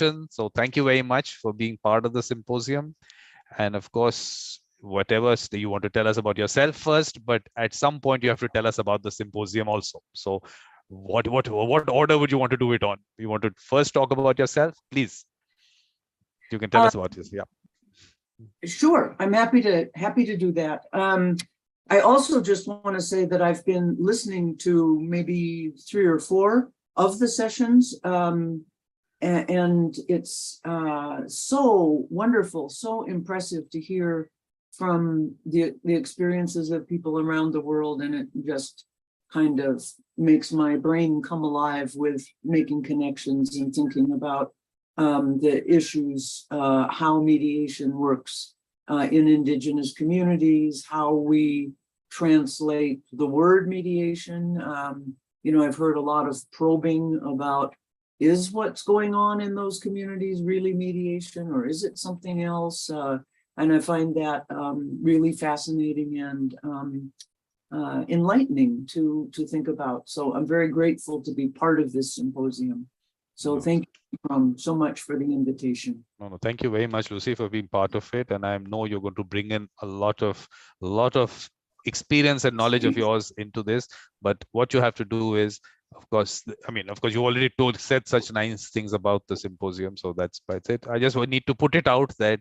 session. So thank you very much for being part of the symposium. And of course, whatever you want to tell us about yourself first, but at some point you have to tell us about the symposium also. So what order would you want to do it on? You want to first talk about yourself, please? You can tell us about this. Yeah. Sure, I'm happy to do that. I also just want to say that I've been listening to maybe 3 or 4 of the sessions, and it's so wonderful, so impressive to hear from the experiences of people around the world, and it just kind of makes my brain come alive with making connections and thinking about the issues, how mediation works in Indigenous communities, how we translate the word mediation. You know, I've heard a lot of probing about, is what's going on in those communities really mediation, or is it something else? And I find that really fascinating and enlightening to think about. So I'm very grateful to be part of this symposium. So thank you so much for the invitation. No, thank you very much, Lucy, for being part of it. And I know you're going to bring in a lot of experience and knowledge of yours into this. But what you have to do is, of course, you already said such nice things about the symposium. So that's it. I just need to put it out that,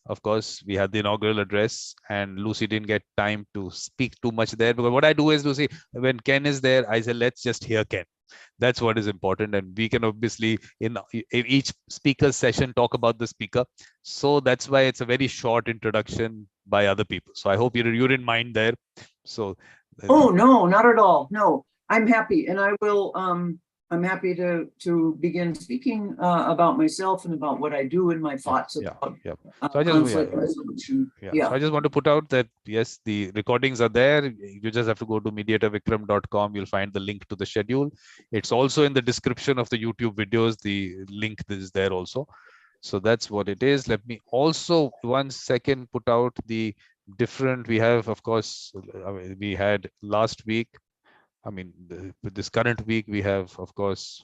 of course, we had the inaugural address and Lucy didn't get time to speak too much there. Because what I do is, Lucy, when Ken is there, I say, let's just hear Ken. That's what is important. And we can obviously, in each speaker's session, talk about the speaker. So that's why it's a very short introduction by other people. So I hope you didn't mind there. So. Oh, no, not at all. No, I'm happy. And I will, I'm happy to begin speaking about myself and about what I do and my thoughts about So conflict resolution. So I just want to put out that, yes, the recordings are there. You just have to go to mediatorvikram.com. You'll find the link to the schedule. It's also in the description of the YouTube videos. The link is there also. So that's what it is. Let me also 1 second put out the different, we have, of course, we had last week. With this current week, we have, of course,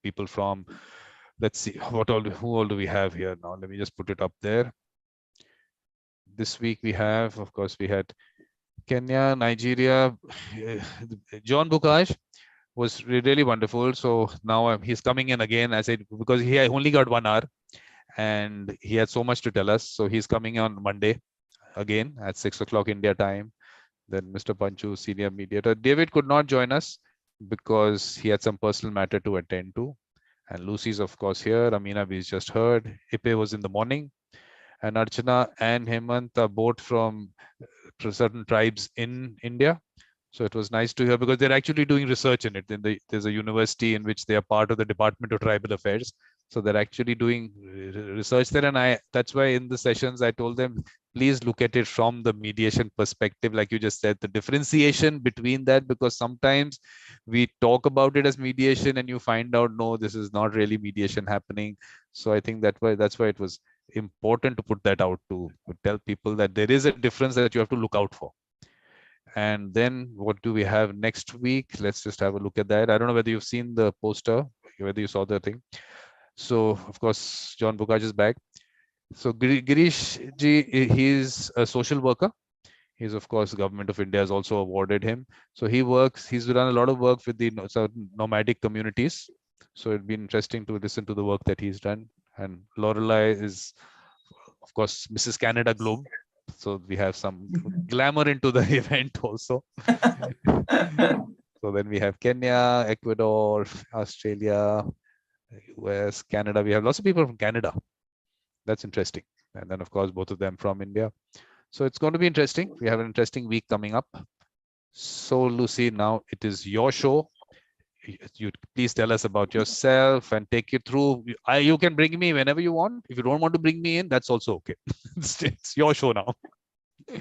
people from, let's see, who all do we have here now? Let me just put it up there. This week we have, of course, we had Kenya, Nigeria. John Bukash was really wonderful. So now he's coming in again, I said, because he only got 1 hour and he had so much to tell us. So he's coming on Monday again at 6 o'clock India time. Then Mr. Panchu, senior mediator. David could not join us because he had some personal matter to attend to. And Lucy's, of course, here. Amina, we just heard. Ipe was in the morning. And Archana and Hemant are both from certain tribes in India. So it was nice to hear because they're actually doing research in it. There's a university in which they are part of the Department of Tribal Affairs. So they're actually doing research there. And that's why in the sessions, I told them, please look at it from the mediation perspective. Like you just said, the differentiation between that, because sometimes we talk about it as mediation and you find out, no, this is not really mediation happening. So I think that's why it was important to put that out to tell people that there is a difference that you have to look out for. And then what do we have next week? Let's just have a look at that. I don't know whether you've seen the poster, whether you saw the thing. So, of course, John Bukaj is back. So Girish ji, he's a social worker. He's, of course, the government of India has also awarded him. So he's done a lot of work with the nomadic communities. So it'd be interesting to listen to the work that he's done. And Lorelei is, of course, Mrs. Canada Globe. So we have some glamour into the event also. So then we have Kenya, Ecuador, Australia, US, Canada. We have lots of people from Canada. That's interesting. And then, of course, both of them from India. So it's going to be interesting. We have an interesting week coming up. So, Lucy, now it is your show. You please tell us about yourself and take you through. You can bring me whenever you want. If you don't want to bring me in, that's also okay. It's your show now.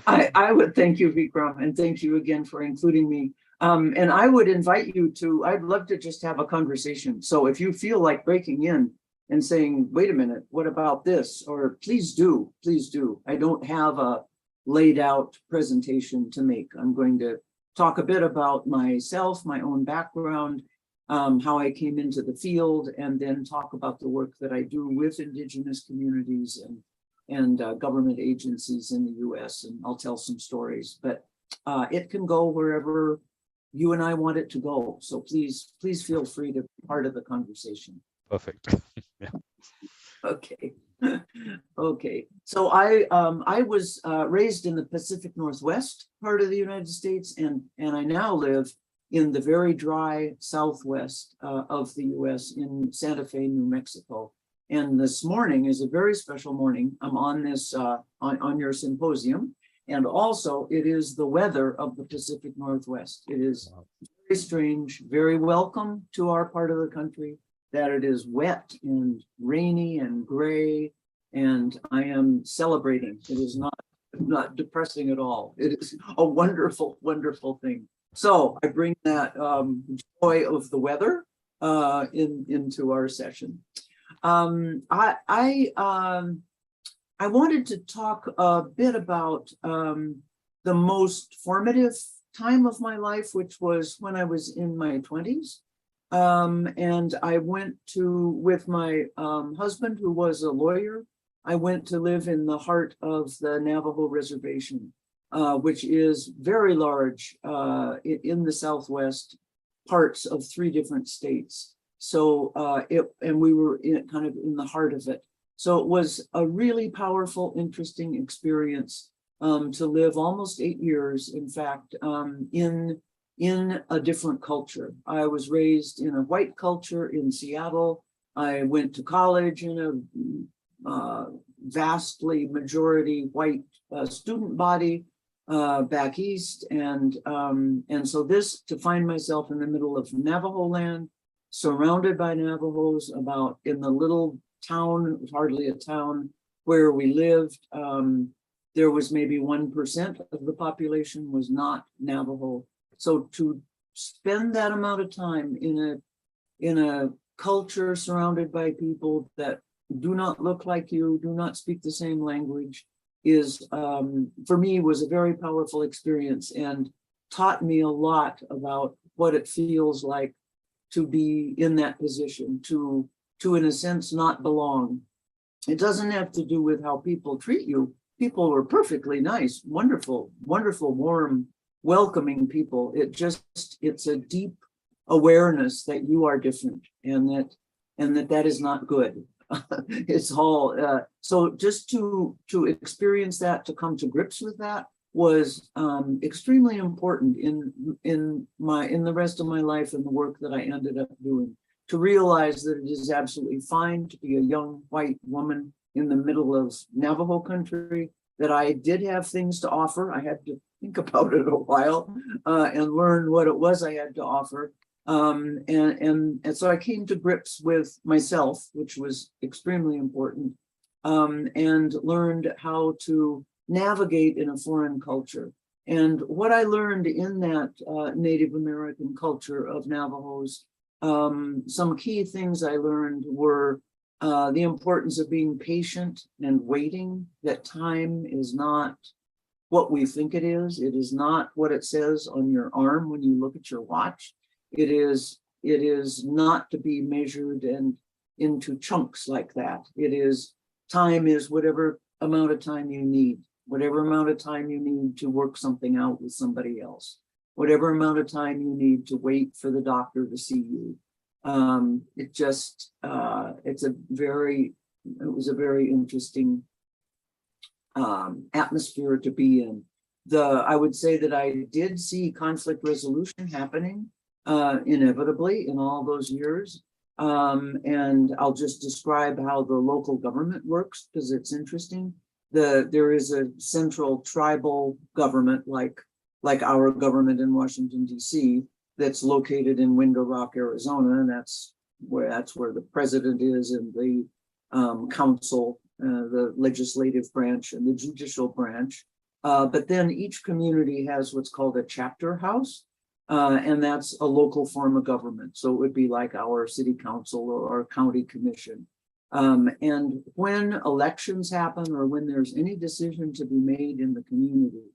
I would thank you, Vikram, and thank you again for including me. And I would invite you to, I'd love to just have a conversation. So if you feel like breaking in and saying, wait a minute, what about this? Or please do, please do. I don't have a laid out presentation to make. I'm going to talk a bit about myself, my own background, how I came into the field, and then talk about the work that I do with Indigenous communities and government agencies in the US, and I'll tell some stories, but it can go wherever you and I want it to go. So please feel free to be part of the conversation. Perfect. Yeah. Okay. Okay. So I was raised in the Pacific Northwest part of the United States, and I now live in the very dry Southwest of the US in Santa Fe, New Mexico. And this morning is a very special morning. I'm on this on your symposium, and also it is the weather of the Pacific Northwest. It is very strange, very welcome to our part of the country, that it is wet and rainy and gray, and I am celebrating. It is not depressing at all. It is a wonderful, wonderful thing. So I bring that joy of the weather into our session. I wanted to talk a bit about the most formative time of my life, which was when I was in my 20s. And I went with my husband, who was a lawyer, I went to live in the heart of the Navajo Reservation, which is very large in the Southwest, parts of 3 different states. So and we were kind of in the heart of it. So it was a really powerful, interesting experience to live almost 8 years, in fact, in a different culture. I was raised in a white culture in Seattle. I went to college in a vastly majority white student body back east, and so to find myself in the middle of Navajo land, surrounded by Navajos, about in the little town, hardly a town, where we lived, there was maybe 1% of the population was not Navajo. So to spend that amount of time in a culture surrounded by people that do not look like you, do not speak the same language, is for me was a very powerful experience, and taught me a lot about what it feels like to be in that position, to in a sense not belong. It doesn't have to do with how people treat you. People were perfectly nice, wonderful, warm, welcoming people. It's a deep awareness that you are different, and that is not good. It's all so just to experience that, to come to grips with that, was extremely important in the rest of my life and the work that I ended up doing. To realize that it is absolutely fine to be a young white woman in the middle of Navajo country, that I did have things to offer. I had to think about it a while and learn what it was I had to offer. And so I came to grips with myself, which was extremely important, and learned how to navigate in a foreign culture. And what I learned in that Native American culture of Navajos, some key things I learned were the importance of being patient and waiting, that time is not what we think it is. It is not what it says on your arm when you look at your watch. It is not to be measured and into chunks like that. Time is whatever amount of time you need, whatever amount of time you need to work something out with somebody else, whatever amount of time you need to wait for the doctor to see you. It was a very interesting atmosphere to be in. I would say that I did see conflict resolution happening inevitably in all those years. And I'll just describe how the local government works, because it's interesting. There is a central tribal government like our government in Washington, D.C., that's located in Window Rock, Arizona, and that's where the president is, and the council, the legislative branch, and the judicial branch. But then each community has what's called a chapter house, and that's a local form of government. So it would be like our city council or our county commission. And when elections happen, or when there's any decision to be made in the community,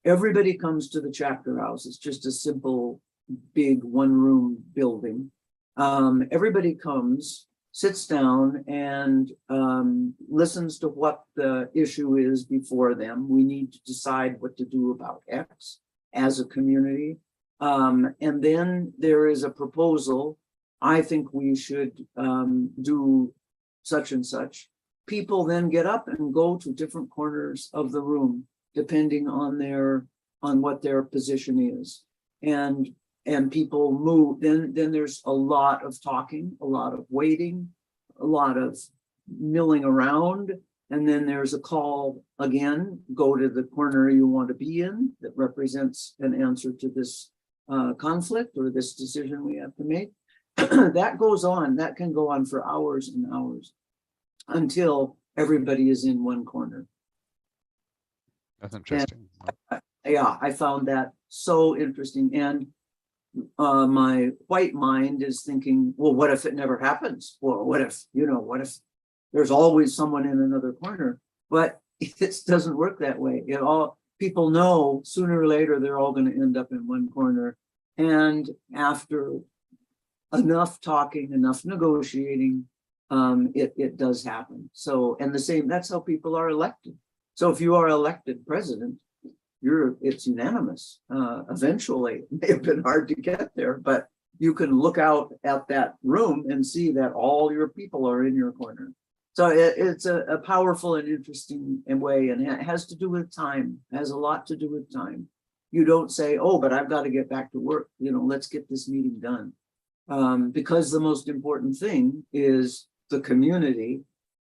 everybody comes to the chapter house. It's just a simple, big one-room building. Everybody comes, sits down, and listens to what the issue is before them. We need to decide what to do about X as a community. And then there is a proposal. I think we should do such and such. People then get up and go to different corners of the room, depending on what their position is. And people move, then there's a lot of talking, a lot of waiting, a lot of milling around. And then there's a call again, go to the corner you want to be in that represents an answer to this conflict or this decision we have to make. That goes on, that can go on for hours and hours until everybody is in one corner. That's interesting. And, yeah, I found that so interesting. And my white mind is thinking, well, what if it never happens? Well, what if there's always someone in another corner? But it doesn't work that way. People know sooner or later they're all going to end up in one corner. And after enough talking, enough negotiating, it does happen. So, and that's how people are elected. So if you are elected president, it's unanimous. Eventually, it may have been hard to get there, but you can look out at that room and see that all your people are in your corner. So it's a powerful and interesting way, and it has to do with time. It has a lot to do with time. You don't say, oh, but I've got to get back to work. Let's get this meeting done. Because the most important thing is the community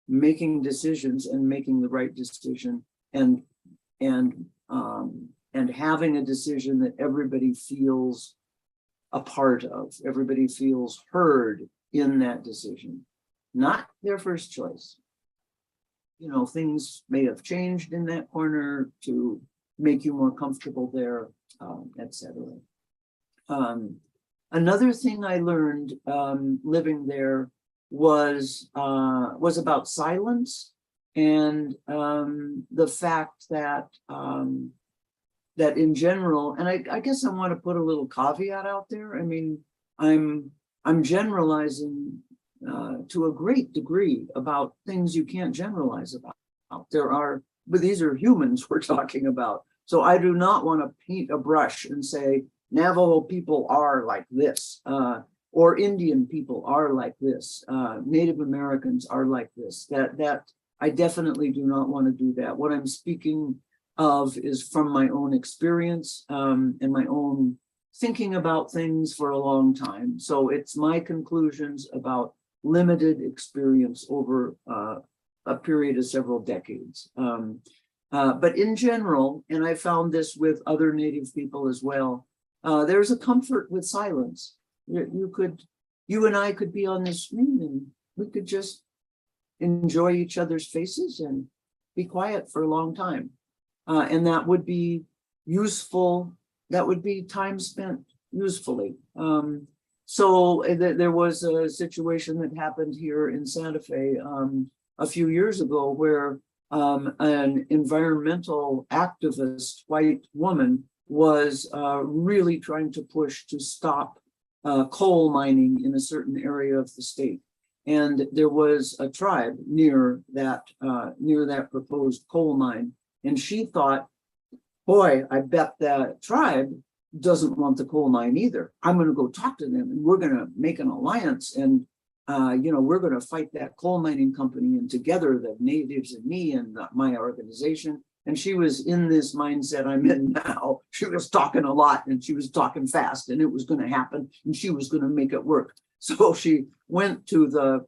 making decisions and making the right decision and having a decision that everybody feels a part of, everybody feels heard in that decision, not their first choice. Things may have changed in that corner to make you more comfortable there, etc. Another thing I learned living there was about silence and the fact that that in general, and I guess I want to put a little caveat out there. I mean, I'm generalizing to a great degree about things you can't generalize about. But these are humans we're talking about. So I do not want to paint a brush and say Navajo people are like this, or Indian people are like this, Native Americans are like this. That I definitely do not want to do that. What I'm speaking of is from my own experience and my own thinking about things for a long time. So it's my conclusions about limited experience over a period of several decades. But in general, and I found this with other Native people as well, there's a comfort with silence. You and I could be on this screen and we could just enjoy each other's faces and be quiet for a long time. And that would be useful. That would be time spent usefully. So there was a situation that happened here in Santa Fe a few years ago where an environmental activist, white woman, was really trying to push to stop coal mining in a certain area of the state. And there was a tribe near that proposed coal mine. And she thought, boy, I bet that tribe doesn't want the coal mine either. I'm going to go talk to them and we're going to make an alliance and, we're going to fight that coal mining company, and together the natives and me and my organization. And she was in this mindset I'm in now. She was talking a lot and she was talking fast and it was going to happen and she was going to make it work. So she went to the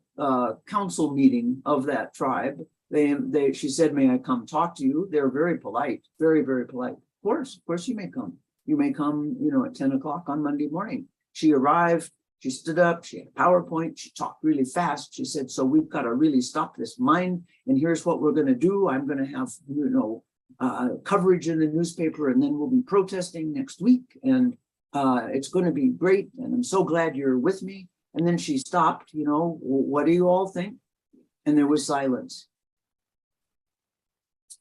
council meeting of that tribe. She said, may I come talk to you? They're very polite, very, very polite. Of course you may come. You may come, at 10 o'clock on Monday morning. She arrived, she stood up, she had a PowerPoint, she talked really fast. She said, so we've got to really stop this mine. And here's what we're going to do. I'm going to have, coverage in the newspaper, and then we'll be protesting next week. And it's going to be great. And I'm so glad you're with me. And then she stopped, what do you all think? And there was silence.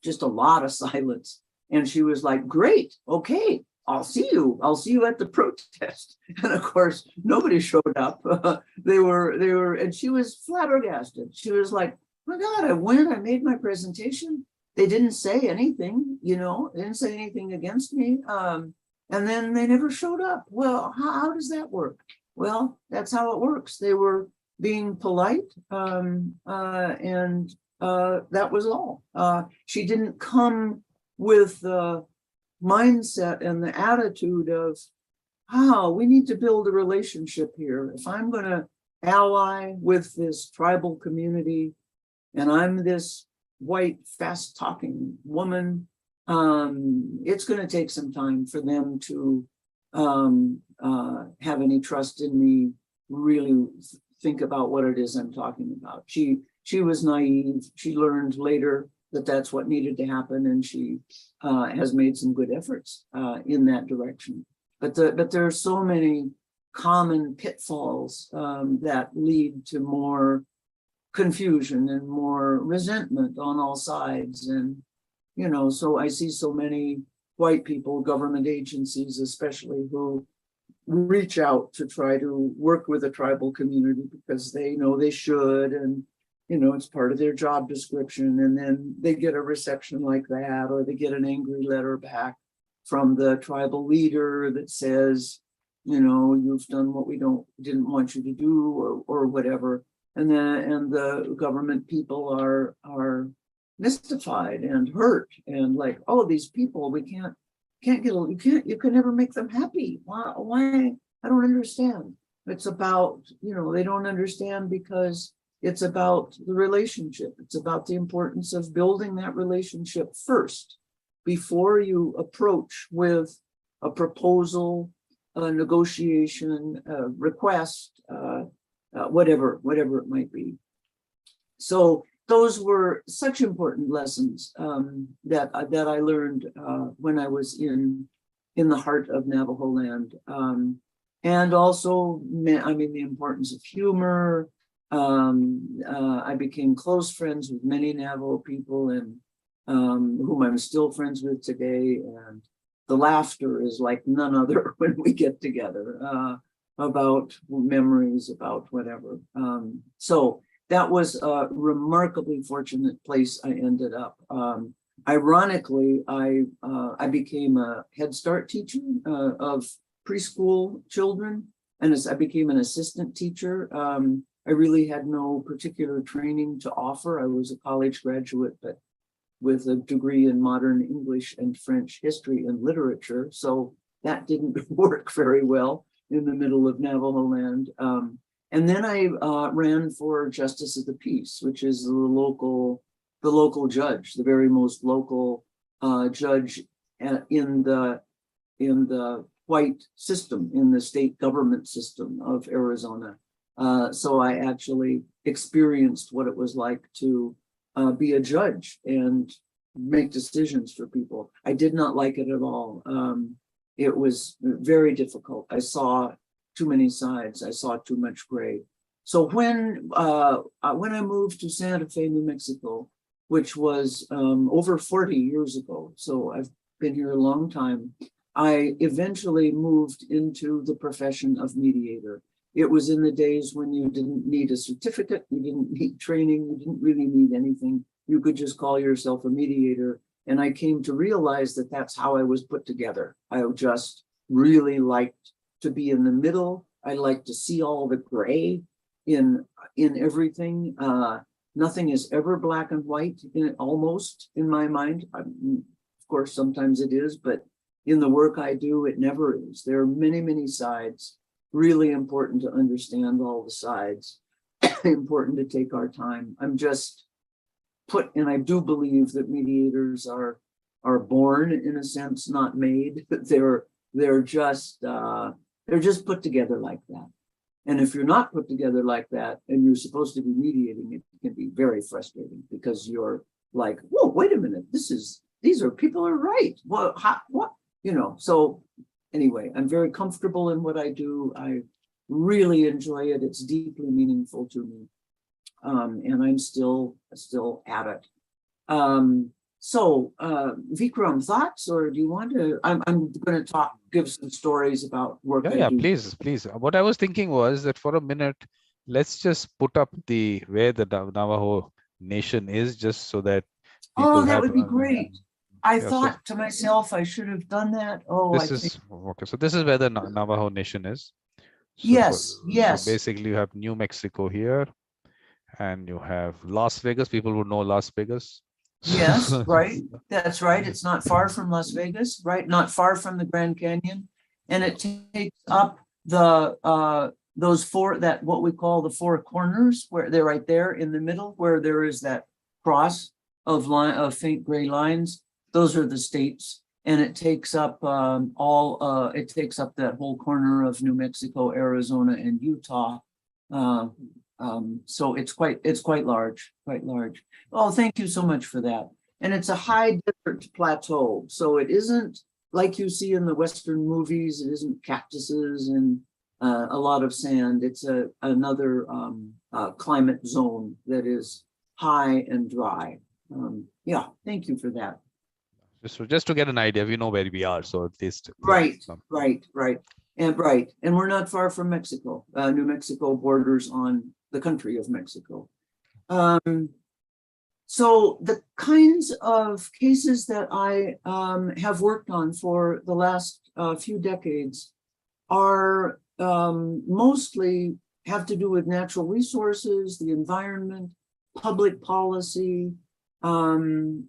Just a lot of silence. And she was like, great, okay, I'll see you at the protest. And of course, nobody showed up. They were, and she was flabbergasted. She was like, my God, I went, I made my presentation. They didn't say anything, they didn't say anything against me. And then they never showed up. Well, how does that work? Well, that's how it works. They were being polite, and that was all. She didn't come with the mindset and the attitude of, we need to build a relationship here. If I'm going to ally with this tribal community, and I'm this white, fast-talking woman, it's going to take some time for them to have any trust in me, really think about what it is I'm talking about. She was naive. She learned later that that's what needed to happen, and she has made some good efforts in that direction. But there are so many common pitfalls that lead to more confusion and more resentment on all sides. And, so I see so many white people, government agencies especially, who reach out to try to work with a tribal community because they know they should, and it's part of their job description, and then they get a reception like that, or they get an angry letter back from the tribal leader that says, you've done what we didn't want you to do, or whatever. And the government people are mystified and hurt, and like, oh, these people, we can't get, you can never make them happy. Why? I don't understand. It's about, they don't understand because it's about the relationship. It's about the importance of building that relationship first before you approach with a proposal, a negotiation, a request, whatever it might be. So those were such important lessons that I learned when I was in the heart of Navajo land, and also, the importance of humor. I became close friends with many Navajo people, and whom I'm still friends with today. And the laughter is like none other when we get together about memories, about whatever. So that was a remarkably fortunate place I ended up. Ironically, I became a Head Start teacher of preschool children, and as I became an assistant teacher. I really had no particular training to offer. I was a college graduate, but with a degree in modern English and French history and literature. So that didn't work very well in the middle of Navajo land. And then I ran for Justice of the Peace, which is the local judge, the very most local judge in the white system, in the state government system of Arizona. So I actually experienced what it was like to be a judge and make decisions for people. I did not like it at all. It was very difficult. I saw too many sides. I saw too much gray. So when I moved to Santa Fe, New Mexico, which was over 40 years ago, so I've been here a long time, I eventually moved into the profession of mediator. It was in the days when you didn't need a certificate, you didn't need training, you didn't really need anything. You could just call yourself a mediator. And I came to realize that that's how I was put together. I just really liked to be in the middle. I liked to see all the gray in everything. Nothing is ever black and white, almost in my mind. Of course, sometimes it is, but in the work I do, it never is. There are many, many sides. Really important to understand all the sides. Important to take our time. I'm just and I do believe that mediators are born, in a sense, not made. They're just put together like that. And if you're not put together like that, and you're supposed to be mediating, it can be very frustrating because you're like, whoa, wait a minute, people are right. Well, what? So anyway, I'm very comfortable in what I do. I really enjoy it. It's deeply meaningful to me. And I'm still at it. Vikram, thoughts, or do you want to? I'm going to give some stories about work I Yeah, do. please. What I was thinking was that for a minute, let's just put up where the Navajo Nation is, just so that people Oh, that have. would be great. I Yeah, so thought to myself, I should have done that. Oh, I this think, is okay. So this is where the Navajo Nation is. So yes, yes, basically, you have New Mexico here, and you have Las Vegas. People would know Las Vegas. yes, right. That's right. It's not far from Las Vegas, right? Not far from the Grand Canyon. And it takes up those what we call the four corners, where they're right there in the middle, where there is that cross of faint gray lines. Those are the states. And it takes up it takes up that whole corner of New Mexico, Arizona, and Utah. So it's quite large, quite large. Oh, thank you so much for that. And it's a high desert plateau. So it isn't like you see in the Western movies. It isn't cactuses and a lot of sand. It's another climate zone that is high and dry. Yeah, thank you for that. Just to get an idea, we know where we are. So at least. Right. And we're not far from Mexico. New Mexico borders on the country of Mexico. So the kinds of cases that I have worked on for the last few decades are mostly have to do with natural resources, the environment, public policy, some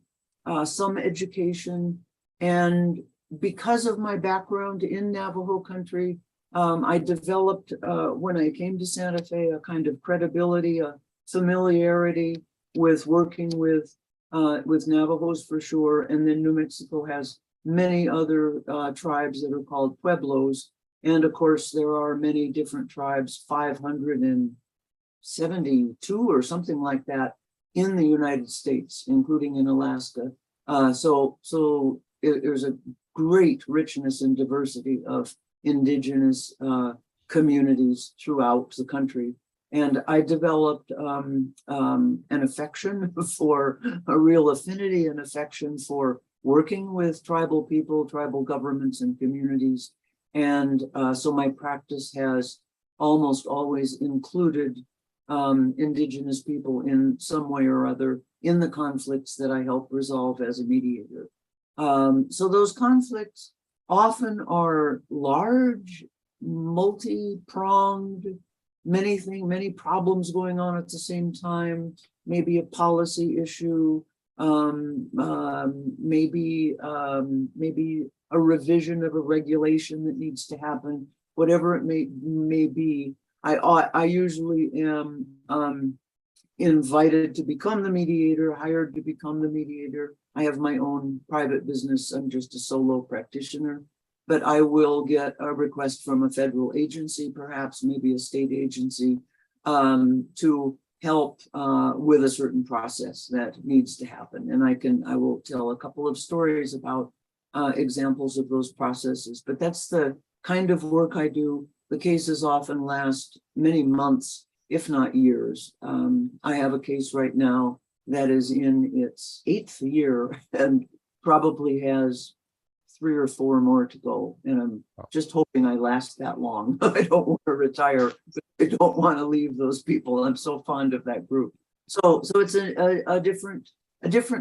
education. And because of my background in Navajo country, I developed, when I came to Santa Fe, a kind of credibility, a familiarity with working with Navajos for sure. And then New Mexico has many other tribes that are called Pueblos. And of course, there are many different tribes, 572 or something like that in the United States, including in Alaska. So there's a great richness and diversity of indigenous communities throughout the country. And I developed an affection for a real affinity and affection for working with tribal people, tribal governments and communities. And so my practice has almost always included indigenous people in some way or other in the conflicts that I help resolve as a mediator. So those conflicts often are large, multi-pronged, many problems going on at the same time, maybe a policy issue, maybe a revision of a regulation that needs to happen, whatever it may be. I usually am invited to become the mediator, hired to become the mediator. I have my own private business. I'm just a solo practitioner, but I will get a request from a federal agency, perhaps maybe a state agency, to help with a certain process that needs to happen. And I will tell a couple of stories about examples of those processes, but that's the kind of work I do. The cases often last many months, if not years. I have a case right now that is in its 8th year and probably has 3 or 4 more to go. And I'm just hoping I last that long. I don't want to retire. I don't want to leave those people. I'm so fond of that group. So it's a different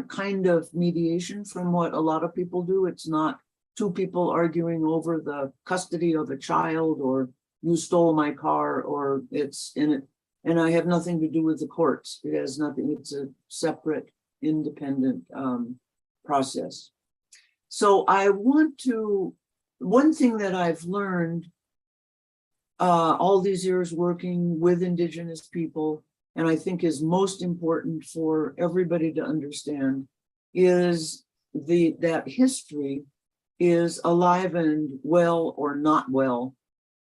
kind of mediation from what a lot of people do. It's not 2 people arguing over the custody of a child, or you stole my car, or it's in it. And I have nothing to do with the courts. It has nothing. It's a separate, independent process. So one thing that I've learned all these years working with indigenous people, and I think is most important for everybody to understand, is that history is alive and well or not well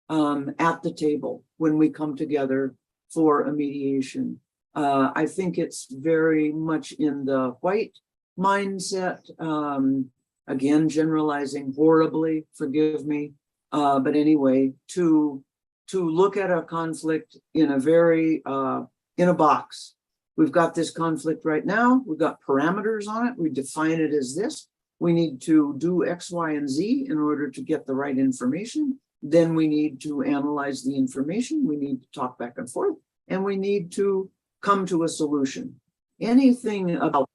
at the table when we come together for a mediation. I think it's very much in the white mindset, again, generalizing horribly, forgive me, but anyway, to look at a conflict in a very, in a box we've got this conflict right now. We've got parameters on it. We define it as this. We need to do X, Y, and Z in order to get the right information. Then we need to analyze the information. We need to talk back and forth, and we need to come to a solution. Anything about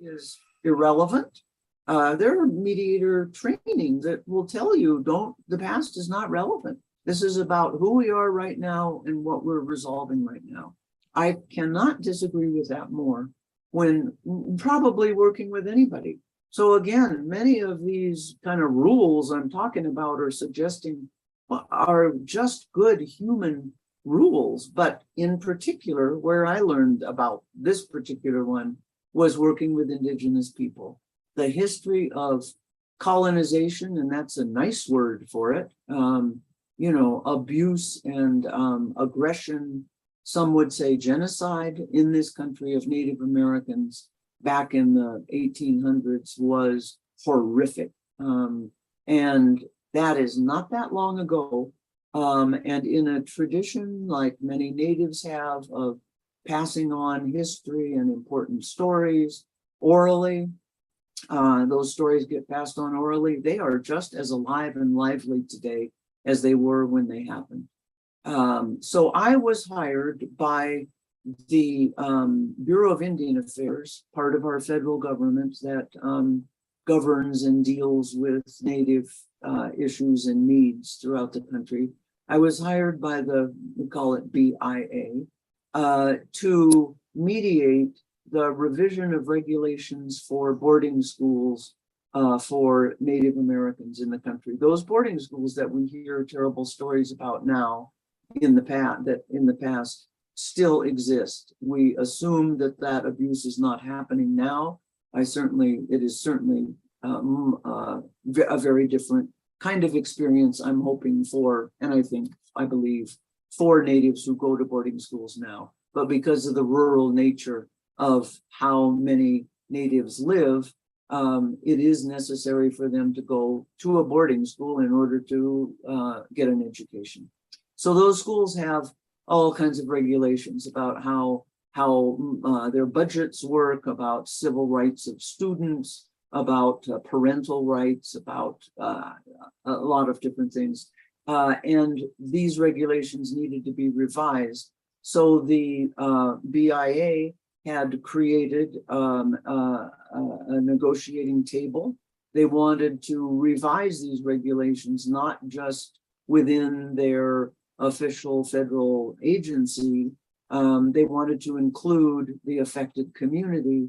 is irrelevant. There are mediator training that will tell you, the past is not relevant. This is about who we are right now and what we're resolving right now. I cannot disagree with that more when probably working with anybody. So again, many of these kind of rules I'm talking about or suggesting are just good human rules. But in particular, where I learned about this particular one was working with Indigenous people. The history of colonization, and that's a nice word for it, abuse and aggression, some would say genocide in this country of Native Americans back in the 1800s was horrific. And that is not that long ago. And in a tradition like many natives have of passing on history and important stories orally, those stories get passed on orally. They are just as alive and lively today as they were when they happened. So I was hired by the Bureau of Indian Affairs, part of our federal government that governs and deals with Native issues and needs throughout the country. I was hired by we call it BIA, to mediate the revision of regulations for boarding schools for Native Americans in the country. Those boarding schools that we hear terrible stories about now in the past still exist. We assume that abuse is not happening now. It is certainly a very different kind of experience I'm hoping for, and I believe for natives who go to boarding schools now. But because of the rural nature of how many natives live, it is necessary for them to go to a boarding school in order to get an education. So those schools have all kinds of regulations about how their budgets work, about civil rights of students, about parental rights, about a lot of different things. And these regulations needed to be revised. So the BIA had created a negotiating table. They wanted to revise these regulations, not just within their official federal agency. They wanted to include the affected community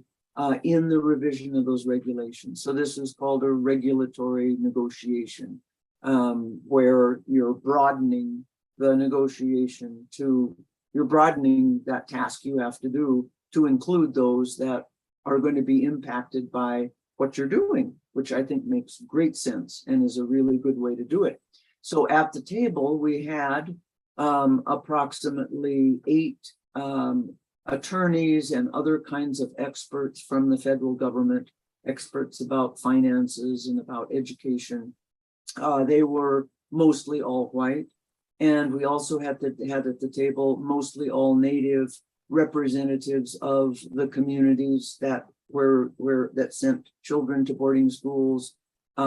in the revision of those regulations. So this is called a regulatory negotiation, where you're broadening the negotiation you're broadening that task you have to do to include those that are going to be impacted by what you're doing, which I think makes great sense and is a really good way to do it. So at the table, we had approximately 8 attorneys and other kinds of experts from the federal government, experts about finances and about education. They were mostly all white. And we also had at the table mostly all Native representatives of the communities that that sent children to boarding schools. We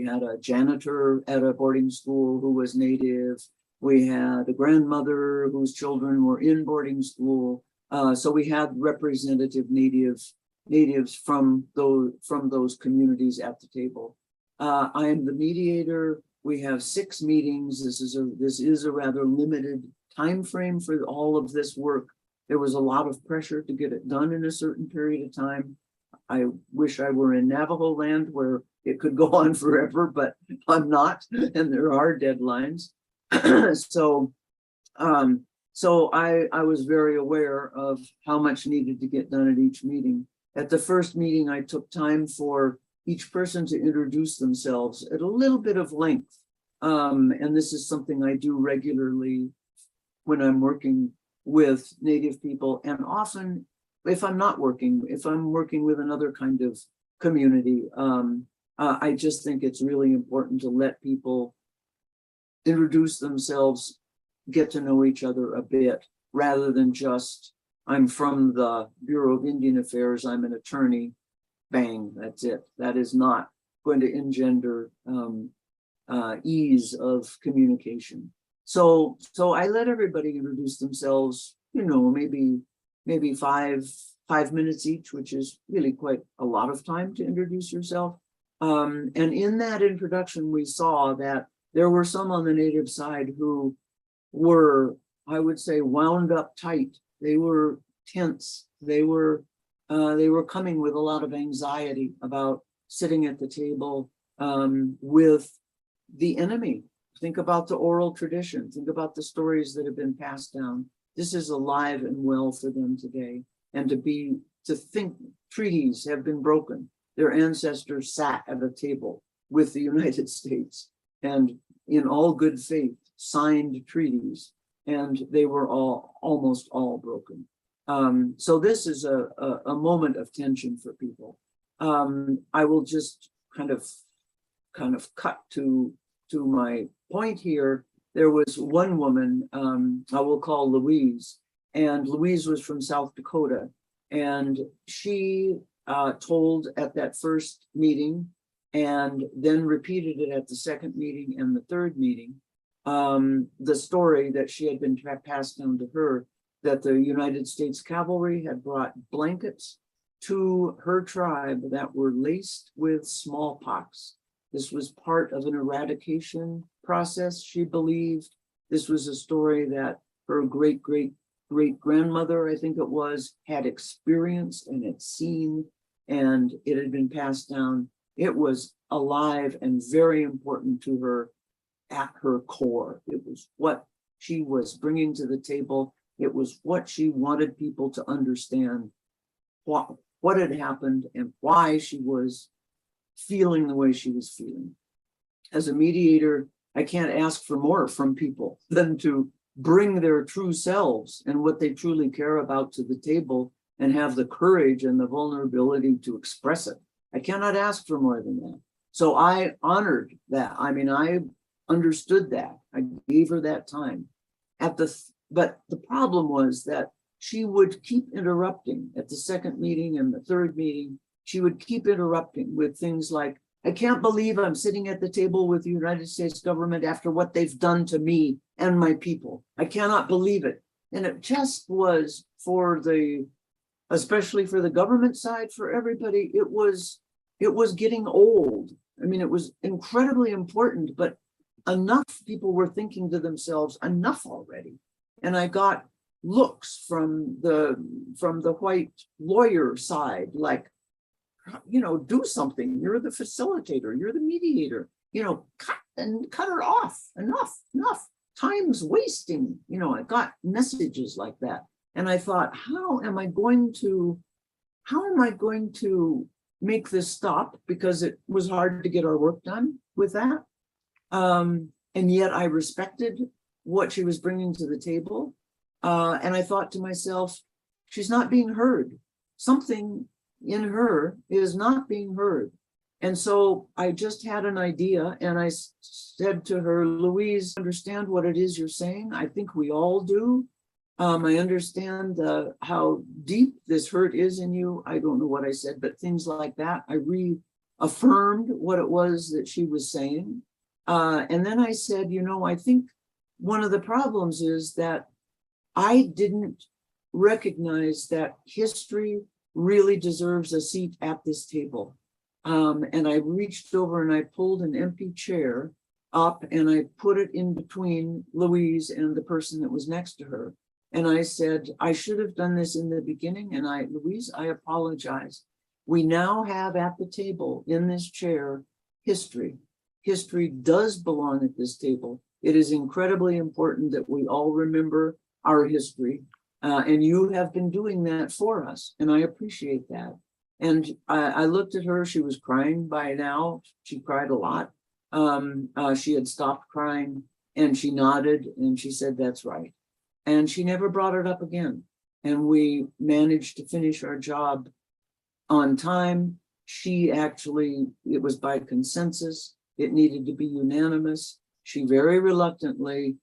had a janitor at a boarding school who was Native. We had a grandmother whose children were in boarding school. So we had representative natives from those communities at the table. I am the mediator. We have 6 meetings. This is a rather limited time frame for all of this work. There was a lot of pressure to get it done in a certain period of time. I wish I were in Navajo land where it could go on forever, but I'm not, and there are deadlines. So I was very aware of how much needed to get done at each meeting. At the first meeting, I took time for each person to introduce themselves at a little bit of length. And this is something I do regularly when I'm working with Native people, and often if I'm working with another kind of community, I just think it's really important to let people introduce themselves, get to know each other a bit, rather than just, I'm from the Bureau of Indian Affairs, I'm an attorney, bang, that's it. That is not going to engender ease of communication. So I let everybody introduce themselves, maybe five minutes each, which is really quite a lot of time to introduce yourself. And in that introduction, we saw that there were some on the Native side who were, I would say, wound up tight. They were tense. They were coming with a lot of anxiety about sitting at the table with the enemy. Think about the oral tradition. Think about the stories that have been passed down. This is alive and well for them today. And to think treaties have been broken. Their ancestors sat at a table with the United States and in all good faith signed treaties, and they were almost all broken. So this is a moment of tension for people. I will just kind of cut to my point here. There was one woman, I will call Louise, and Louise was from South Dakota, and she told at that first meeting and then repeated it at the second meeting and the third meeting, the story that she had been passed down to her, that the United States Cavalry had brought blankets to her tribe that were laced with smallpox. This was part of an eradication process, she believed. This was a story that her great-great-great-grandmother, I think it was, had experienced and had seen, and it had been passed down. It was alive and very important to her at her core. It was what she was bringing to the table. It was what she wanted people to understand, what had happened and why she was feeling the way she was feeling. As a mediator, I can't ask for more from people than to bring their true selves and what they truly care about to the table and have the courage and the vulnerability to express it. I cannot ask for more than that. So I honored that. I mean, I understood that. I gave her that time. But the problem was that she would keep interrupting at the second meeting and the third meeting. She would keep interrupting with things like, I can't believe I'm sitting at the table with the United States government after what they've done to me and my people. I cannot believe it. And it just was especially for the government side, for everybody, it was getting old. I mean, it was incredibly important, but enough people were thinking to themselves, enough already. And I got looks from the white lawyer side, like, do something. You're the facilitator, you're the mediator, cut her off. Enough. Time's wasting. I got messages like that. And I thought, how am I going to make this stop? Because it was hard to get our work done with that. And yet I respected what she was bringing to the table. And I thought to myself, she's not being heard. Something in her is not being heard. And so I just had an idea, and I said to her, Louise, understand what it is you're saying. I think we all do. I understand how deep this hurt is in you. I don't know what I said, but things like that. I reaffirmed what it was that she was saying. And then I said, I think one of the problems is that I didn't recognize that history really deserves a seat at this table. And I reached over and I pulled an empty chair up and I put it in between Louise and the person that was next to her. And I said, I should have done this in the beginning. And Louise, I apologize. We now have at the table in this chair, history. History does belong at this table. It is incredibly important that we all remember our history. And you have been doing that for us. And I appreciate that. And I looked at her, she was crying by now. She cried a lot. She had stopped crying and she nodded and she said, that's right. And she never brought it up again. And we managed to finish our job on time. It was by consensus. It needed to be unanimous. She very reluctantly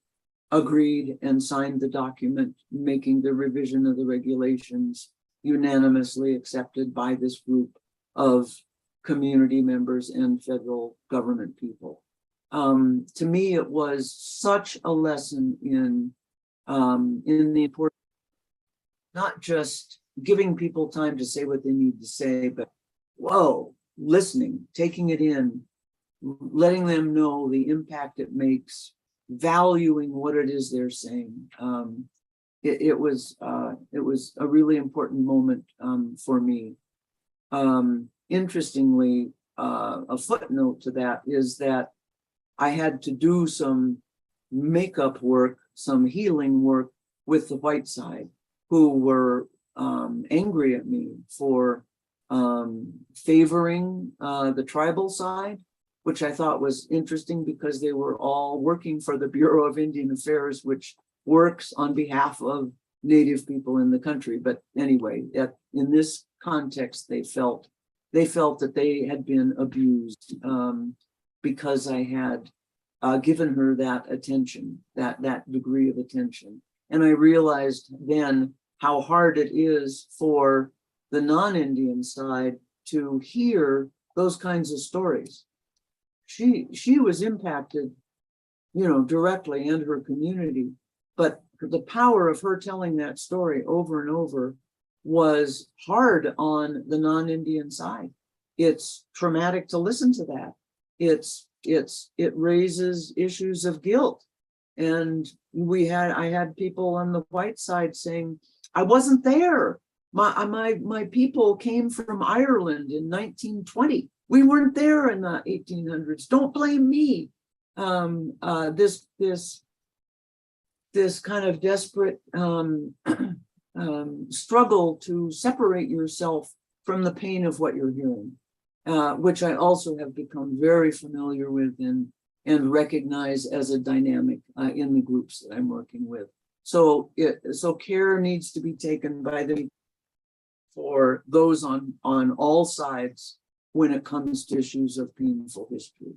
agreed and signed the document making the revision of the regulations, unanimously accepted by this group of community members and federal government people. To me, it was such a lesson in the importance, not just giving people time to say what they need to say, but whoa, listening, taking it in, letting them know the impact it makes, valuing what it is they're saying. It was a really important moment for me. Interestingly, a footnote to that is that I had to do some makeup work, some healing work with the white side, who were angry at me for favoring the tribal side, which I thought was interesting because they were all working for the Bureau of Indian Affairs, which works on behalf of Native people in the country. But anyway, in this context, they felt that they had been abused because I had given her that attention, that degree of attention. And I realized then how hard it is for the non-Indian side to hear those kinds of stories. She was impacted, directly, and her community, but the power of her telling that story over and over was hard on the non-Indian side. It's traumatic to listen to that. It raises issues of guilt. And I had people on the white side saying, I wasn't there. My people came from Ireland in 1920. We weren't there in the 1800s. Don't blame me. This kind of desperate struggle to separate yourself from the pain of what you're hearing, which I also have become very familiar with and recognize as a dynamic in the groups that I'm working with. So care needs to be taken for those on all sides when it comes to issues of painful history.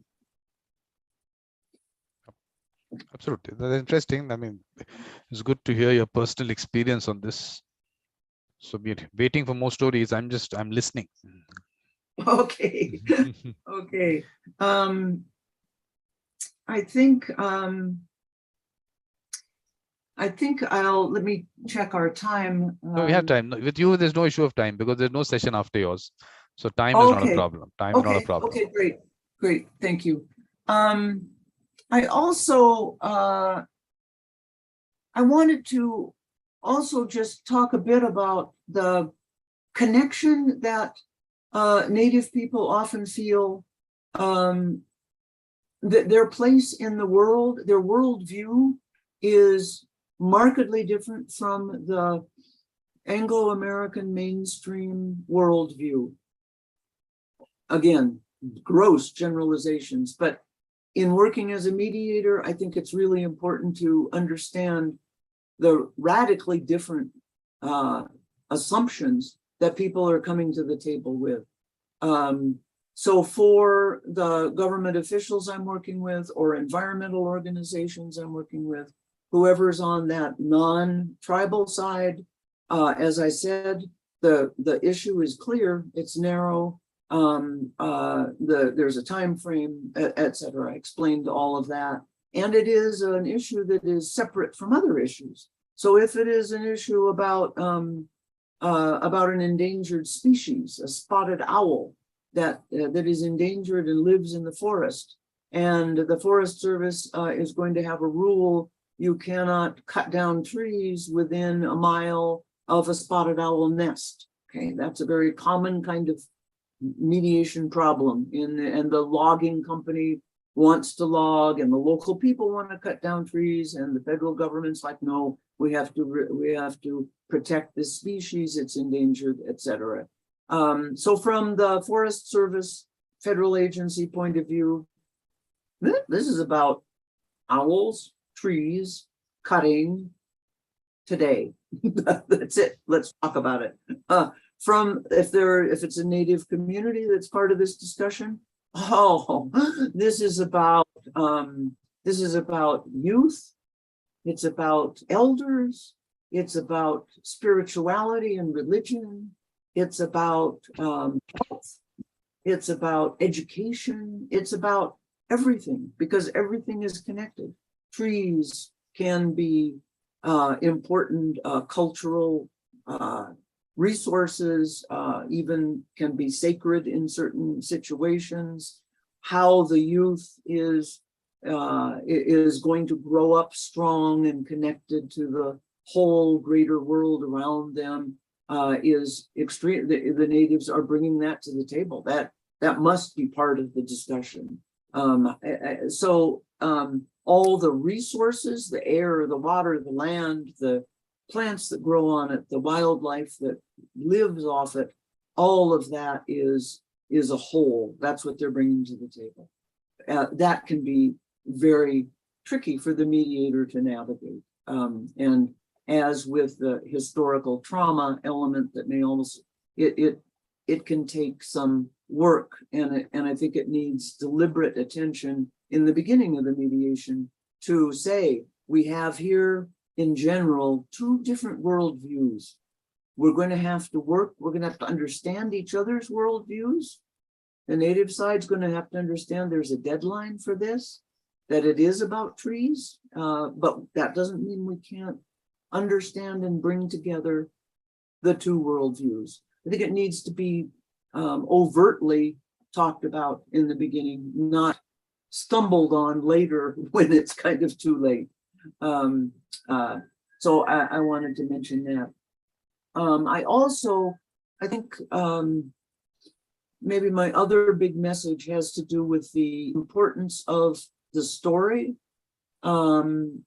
Absolutely. That's interesting. I mean, it's good to hear your personal experience on this. So we're waiting for more stories. I'm listening. Okay. Okay. I think let me check our time. No, we have time. With you, there's no issue of time because there's no session after yours. So time is not a problem. Time is not a problem. Okay, great. Thank you. I also, I wanted to also just talk a bit about the connection that Native people often feel, that their place in the world, their worldview is markedly different from the Anglo-American mainstream worldview. Again, gross generalizations, but in working as a mediator, I think it's really important to understand the radically different assumptions that people are coming to the table with. So for the government officials I'm working with, or environmental organizations I'm working with, whoever's on that non-tribal side, as I said, the issue is clear, it's narrow, there's a time frame, etc. I explained all of that. And it is an issue that is separate from other issues. So if it is an issue about an endangered species, a spotted owl that is endangered and lives in the forest, and the Forest Service is going to have a rule, you cannot cut down trees within a mile of a spotted owl nest. Okay, that's a very common kind of mediation problem. And the logging company wants to log, and the local people want to cut down trees, and the federal government's like, no, we have to protect this species, it's endangered, etc. So from the Forest Service federal agency point of view, this is about owls, trees, cutting today. That's it. Let's talk about it. If it's a Native community that's part of this discussion, this is about youth, It's about elders. It's about spirituality and religion. It's about health. It's about education. It's about everything, because everything is connected. Trees can be important cultural resources, even can be sacred in certain situations. How the youth is going to grow up strong and connected to the whole greater world around them is extreme. The natives are bringing that to the table. That must be part of the discussion. All the resources, the air, the water, the land, the plants that grow on it, the wildlife that lives off it, all of that is a whole. That's what they're bringing to the table. That can be very tricky for the mediator to navigate. And as with the historical trauma element that may almost, it can take some work, and I think it needs deliberate attention in the beginning of the mediation to say, we have here in general two different worldviews. We're going to have to work, we're going to have to understand each other's worldviews. The native side's going to have to understand there's a deadline for this, that it is about trees, but that doesn't mean we can't understand and bring together the two worldviews. I think it needs to be overtly talked about in the beginning, not stumbled on later when it's kind of too late. So I wanted to mention that. I think maybe my other big message has to do with the importance of the story. And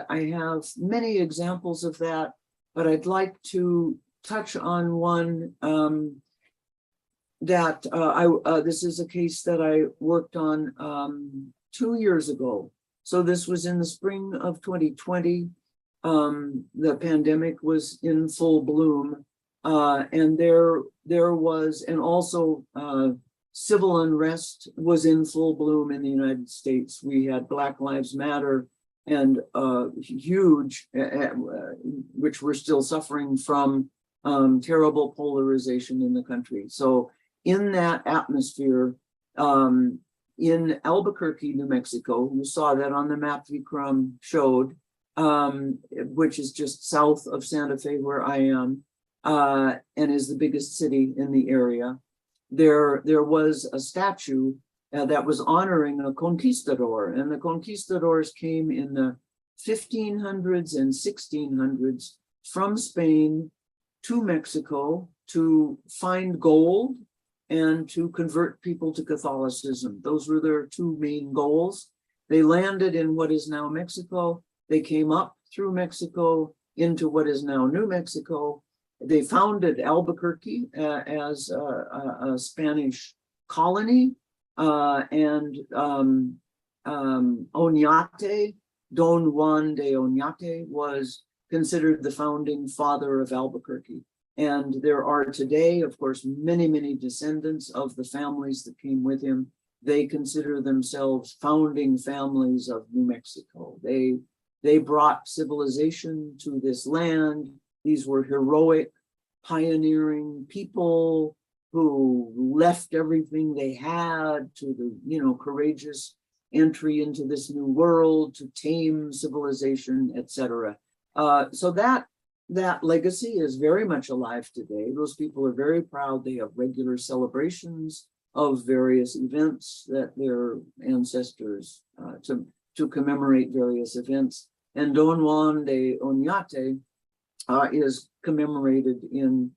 I have many examples of that, but I'd like to touch on one that this is a case that I worked on 2 years ago. So this was in the spring of 2020. The pandemic was in full bloom, and there was, and also civil unrest was in full bloom in the United States. We had Black Lives Matter and huge, which we're still suffering from, terrible polarization in the country. So in that atmosphere, in Albuquerque, New Mexico, you saw that on the map Vikram showed, which is just south of Santa Fe where I am, and is the biggest city in the area. There was a statue that was honoring a conquistador, and the conquistadors came in the 1500s and 1600s from Spain to Mexico to find gold and to convert people to Catholicism. Those were their two main goals. They landed in what is now Mexico. They came up through Mexico into what is now New Mexico. They founded Albuquerque as a Spanish colony, and Oñate, Don Juan de Oñate, was considered the founding father of Albuquerque. And there are today, of course, many, many descendants of the families that came with him. They consider themselves founding families of New Mexico. They brought civilization to this land. These were heroic, pioneering people who left everything they had to the, courageous entry into this new world to tame civilization, etc. So that legacy is very much alive today. Those people are very proud. They have regular celebrations of various events that their ancestors to commemorate various events. And Don Juan de Oñate is commemorated in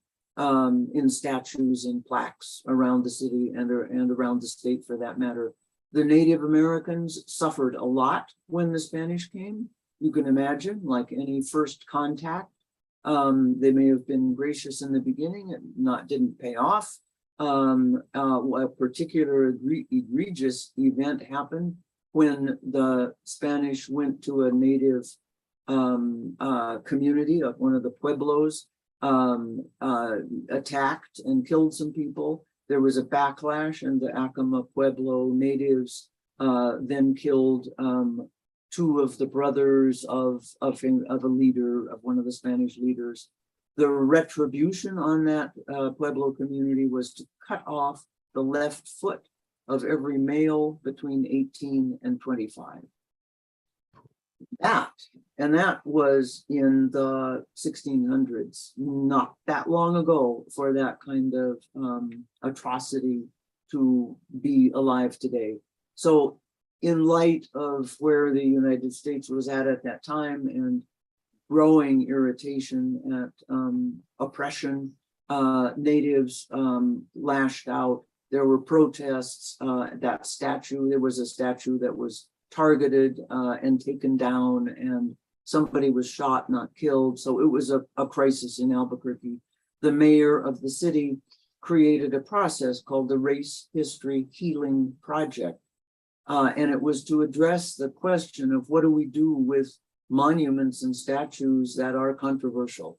statues and plaques around the city and around the state, for that matter. The Native Americans suffered a lot when the Spanish came. You can imagine, like any first contact, they may have been gracious in the beginning and didn't pay off. A particular egregious event happened when the Spanish went to a native community of one of the pueblos, attacked and killed some people. There was a backlash, and the Acoma Pueblo natives then killed two of the brothers of a leader, of one of the Spanish leaders. The retribution on that Pueblo community was to cut off the left foot of every male between 18 and 25. That was in the 1600s, not that long ago for that kind of atrocity to be alive today. So in light of where the United States was at that time and growing irritation at oppression, natives lashed out. There were protests. There was a statue that was targeted and taken down, and somebody was shot, not killed. So it was a crisis in Albuquerque. The mayor of the city created a process called the Race History Healing Project. And it was to address the question of what do we do with monuments and statues that are controversial.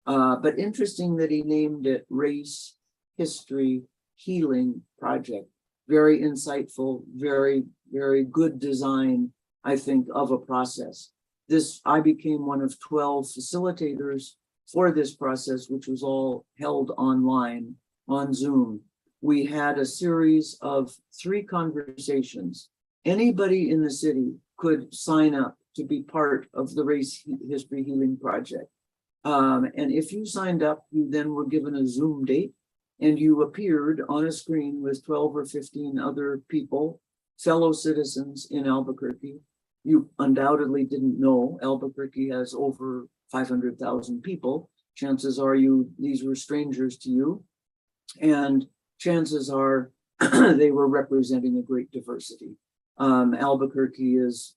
But interesting that he named it Race History Healing Project. Very insightful, very, very good design, I think, of a process. I became one of 12 facilitators for this process, which was all held online on Zoom. We had a series of 3 conversations. Anybody in the city could sign up to be part of the Race History Healing Project. And if you signed up, you then were given a Zoom date and you appeared on a screen with 12 or 15 other people, fellow citizens in Albuquerque. You undoubtedly didn't know Albuquerque has over 500,000 people. Chances are these were strangers to you. And chances are they were representing a great diversity. Albuquerque is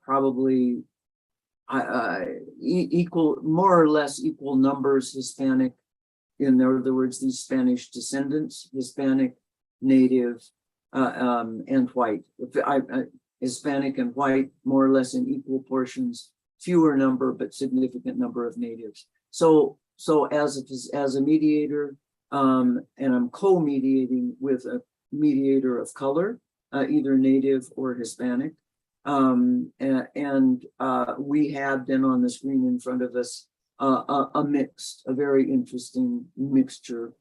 probably equal, more or less equal numbers Hispanic. In other words, these Spanish descendants, Hispanic, Native, and white. Hispanic and white, more or less in equal portions, fewer number, but significant number of Natives. So as a mediator, and I'm co-mediating with a mediator of color, either Native or Hispanic. And we had then on the screen in front of us a very interesting mixture.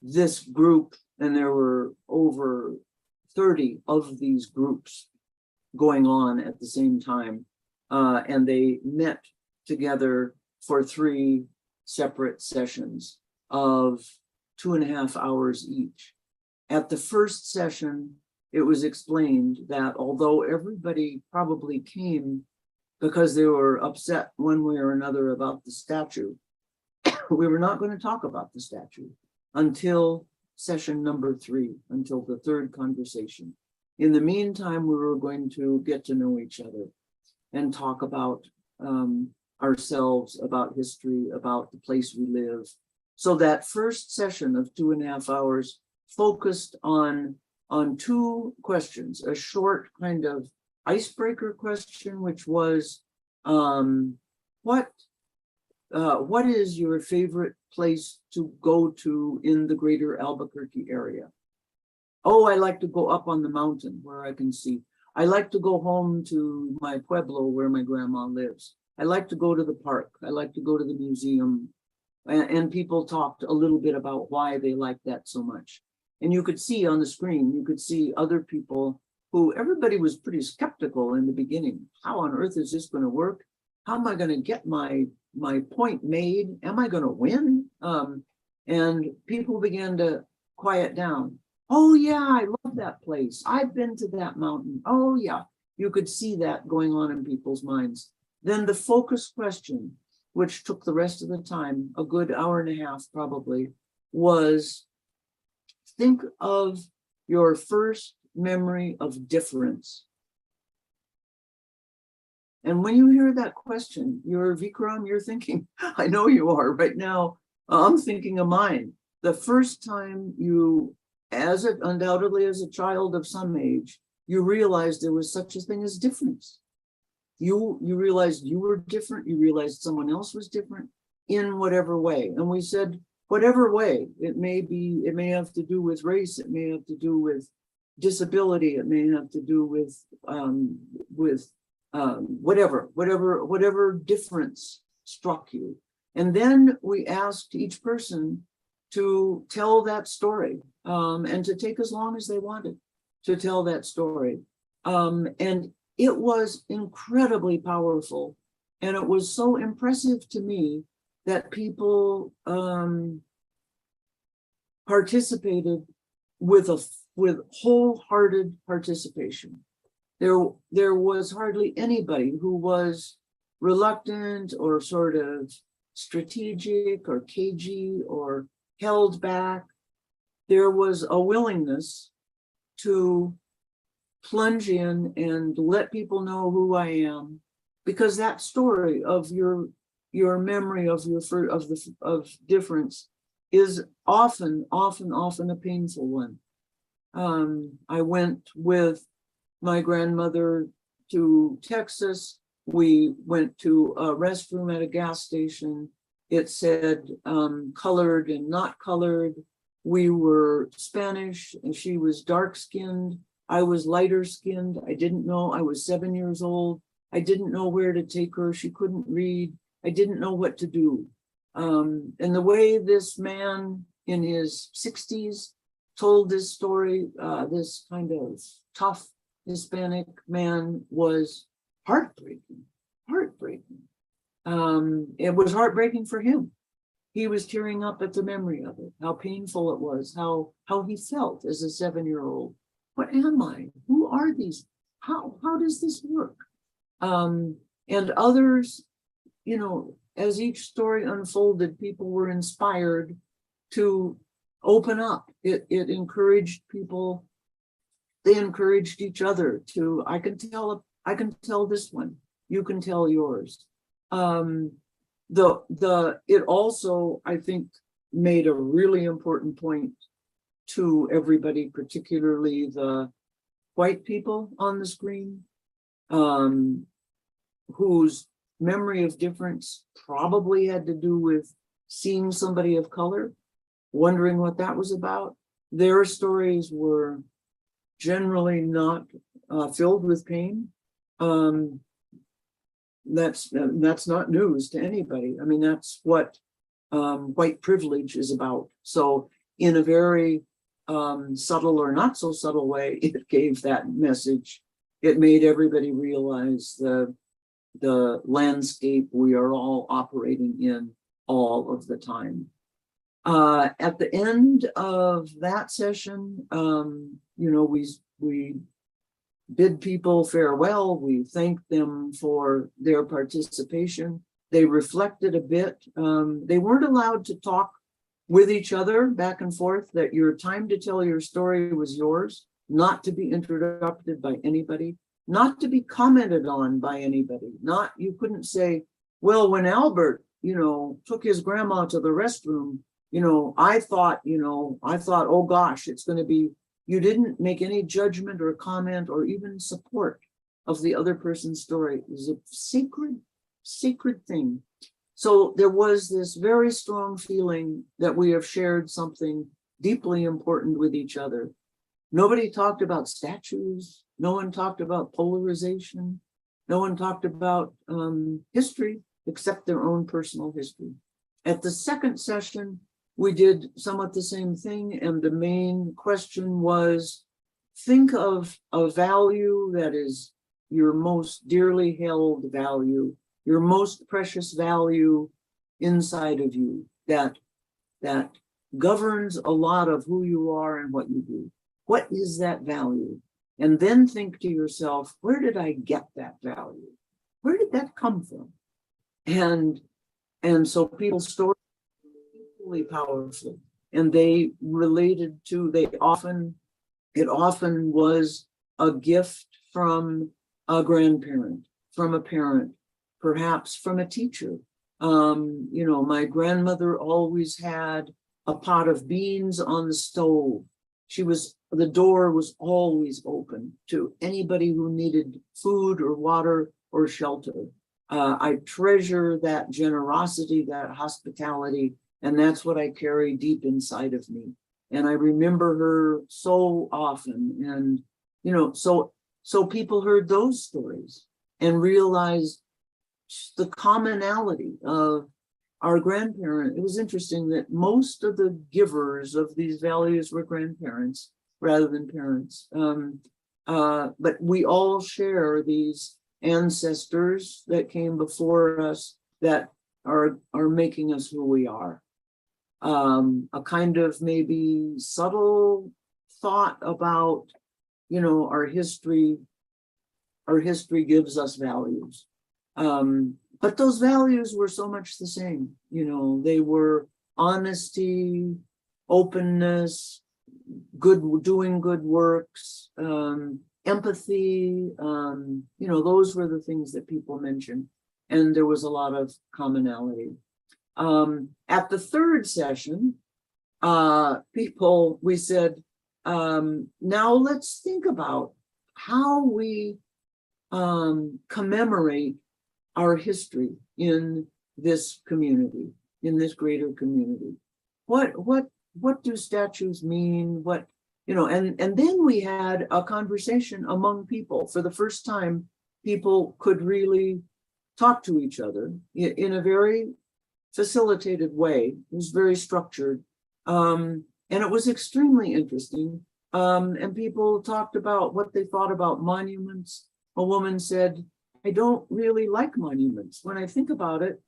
This group, and there were over 30 of these groups going on at the same time, and they met together for 3 separate sessions of 2.5 hours each. At the first session, it was explained that although everybody probably came because they were upset one way or another about the statue, we were not going to talk about the statue until session number 3, until the 3rd conversation. In the meantime, we were going to get to know each other and talk about ourselves, about history, about the place we live. So that first session of 2.5 hours focused on 2 questions, a short kind of icebreaker question, which was, what is your favorite place to go to in the greater Albuquerque area? Oh, I like to go up on the mountain where I can see. I like to go home to my pueblo where my grandma lives. I like to go to the park. I like to go to the museum. And people talked a little bit about why they liked that so much. And you could see on the screen, you could see other people who everybody was pretty skeptical in the beginning. How on earth is this going to work? How am I going to get my point made? Am I going to win? And people began to quiet down. Oh yeah, I love that place. I've been to that mountain. Oh yeah, you could see that going on in people's minds. Then the focus question, which took the rest of the time, a good hour and a half probably, was think of your first memory of difference. And when you hear that question, you're Vikram, you're thinking, I know you are right now. I'm thinking of mine. The first time you, undoubtedly as a child of some age, you realized there was such a thing as difference. You realized you were different. You realized someone else was different in whatever way. And we said, whatever way, it may have to do with race. It may have to do with disability. It may have to do with whatever difference struck you. And then we asked each person to tell that story, and to take as long as they wanted to tell that story. And it was incredibly powerful. And it was so impressive to me that people participated with wholehearted participation. There was hardly anybody who was reluctant or sort of strategic or cagey or held back. There was a willingness to plunge in and let people know who I am, because that story of your memory of difference is often a painful one. I went with my grandmother to Texas. We went to a restroom at a gas station. It said colored and not colored. We were Spanish and she was dark-skinned. I was lighter skinned. I didn't know. I was 7 years old. I didn't know where to take her. She couldn't read. I didn't know what to do. And the way this man in his 60s told this story, this kind of tough Hispanic man, was heartbreaking. It was heartbreaking for him. He was tearing up at the memory of it, how painful it was, how he felt as a 7-year-old. What am I? Who are these? How does this work? And others, as each story unfolded, people were inspired to open up. It encouraged people. They encouraged each other to, I can tell this one, you can tell yours. It also, I think, made a really important point to everybody, particularly the white people on the screen, whose memory of difference probably had to do with seeing somebody of color, wondering what that was about. Their stories were generally not filled with pain. That's not news to anybody. I mean, that's what white privilege is about. So in a very subtle or not so subtle way, it gave that message. It made everybody realize the landscape we are all operating in all of the time. At the end of that session, we bid people farewell. We thanked them for their participation. They reflected a bit. They weren't allowed to talk with each other back and forth, that your time to tell your story was yours, not to be interrupted by anybody, not to be commented on by anybody. You couldn't say, well, when Albert, took his grandma to the restroom, I thought, oh gosh, it's going to be. You didn't make any judgment or comment or even support of the other person's story. It was a sacred thing. So there was this very strong feeling that we have shared something deeply important with each other. Nobody talked about statues. No one talked about polarization. No one talked about history except their own personal history. At the second session, we did somewhat the same thing, and the main question was, think of a value that is your most dearly held value, your most precious value inside of you, that governs a lot of who you are and what you do. What is that value? And then think to yourself, where did I get that value? Where did that come from? And so people's stories powerful, and they related to, it often was a gift from a grandparent, from a parent, perhaps from a teacher. My grandmother always had a pot of beans on the stove. The door was always open to anybody who needed food or water or shelter. I treasure that generosity, that hospitality. And that's what I carry deep inside of me. And I remember her so often. And, so people heard those stories. and realized the commonality of our grandparents. It was interesting that most of the givers of these values were grandparents rather than parents. But we all share these ancestors that came before us that are making us who we are. A kind of maybe subtle thought about, you know, our history. Our history gives us values. But those values were so much the same. You know, they were honesty, openness, doing good works, empathy. You know, those were the things that people mentioned. And there was a lot of commonality. At the third session, we said, now let's think about how we commemorate our history in this community, in this greater community. What do statues mean? What, you know, and then we had a conversation among people. For the first time, people could really talk to each other in a very facilitated way. It was very structured. And it was extremely interesting. And people talked about what they thought about monuments. A woman said, I don't really like monuments. When I think about it,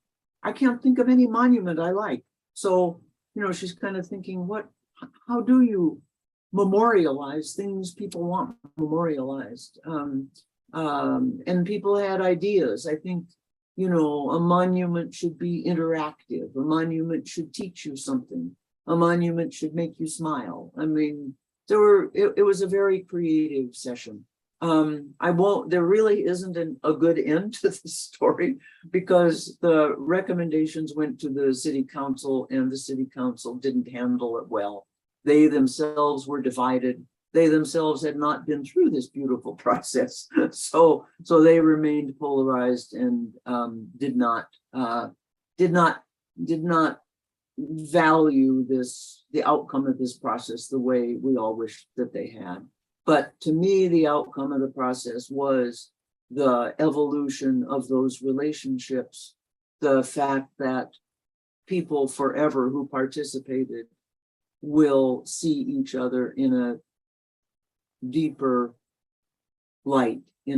I can't think of any monument I like. So, you know, she's kind of thinking, how do you memorialize things people want memorialized? And people had ideas. I think, you know, a monument should be interactive. A monument should teach you something. A monument should make you smile. I mean, it was a very creative session. There really isn't a good end to the story because the recommendations went to the city council and the city council didn't handle it well. They themselves were divided. They themselves had not been through this beautiful process. So they remained polarized and did not value the outcome of this process the way we all wished that they had. But to me, the outcome of the process was the evolution of those relationships, the fact that people forever who participated will see each other in a deeper light, they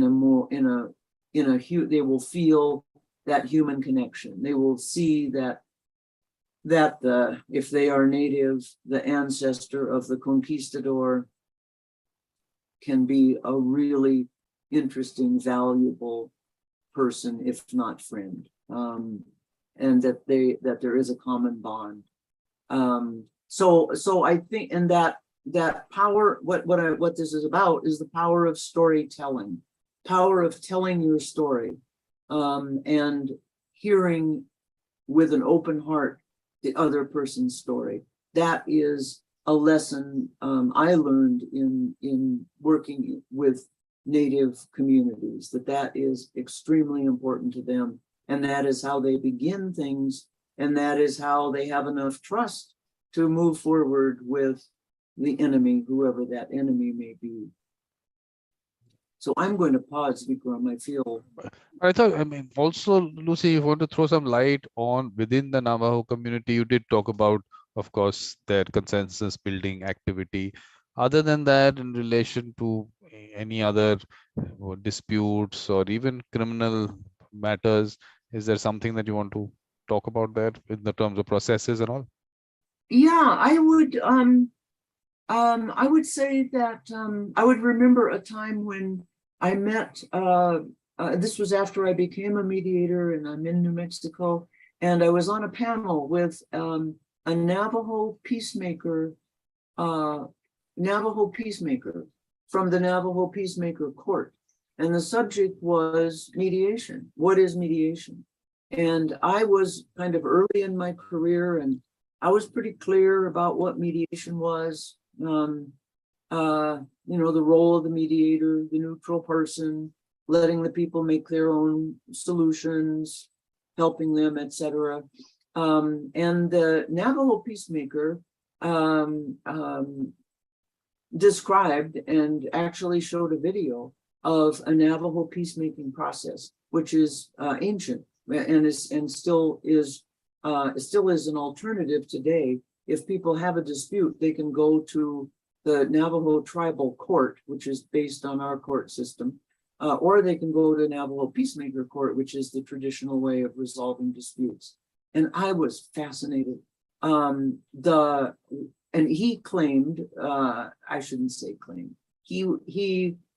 will feel that human connection. They will see that if they are native, the ancestor of the conquistador can be a really interesting, valuable person, if not friend, and that there is a common bond. So I think, and that power, what this is about is the power of storytelling, power of telling your story, and hearing with an open heart the other person's story. That is a lesson I learned in working with Native communities, that is extremely important to them. And that is how they begin things. And that is how they have enough trust to move forward with the enemy, whoever that enemy may be. So I'm going to pause, Vikram. I mean, also, Lucy, you want to throw some light on within the Navajo community. You did talk about, of course, their consensus building activity. Other than that, in relation to any other disputes or even criminal matters, is there something that you want to talk about there in the terms of processes and all? Yeah, I would say that I would remember a time when I met, this was after I became a mediator and I'm in New Mexico, and I was on a panel with a Navajo Peacemaker from the Navajo Peacemaker Court. And the subject was mediation. What is mediation? And I was kind of early in my career, and I was pretty clear about what mediation was. You know, the role of the mediator, the neutral person, letting the people make their own solutions, helping them, etc. And the Navajo Peacemaker described and actually showed a video of a Navajo peacemaking process, which is ancient and still is an alternative today. If people have a dispute, they can go to the Navajo tribal court, which is based on our court system, or they can go to Navajo Peacemaker court, which is the traditional way of resolving disputes. And I was fascinated. And he claimed, I shouldn't say claimed,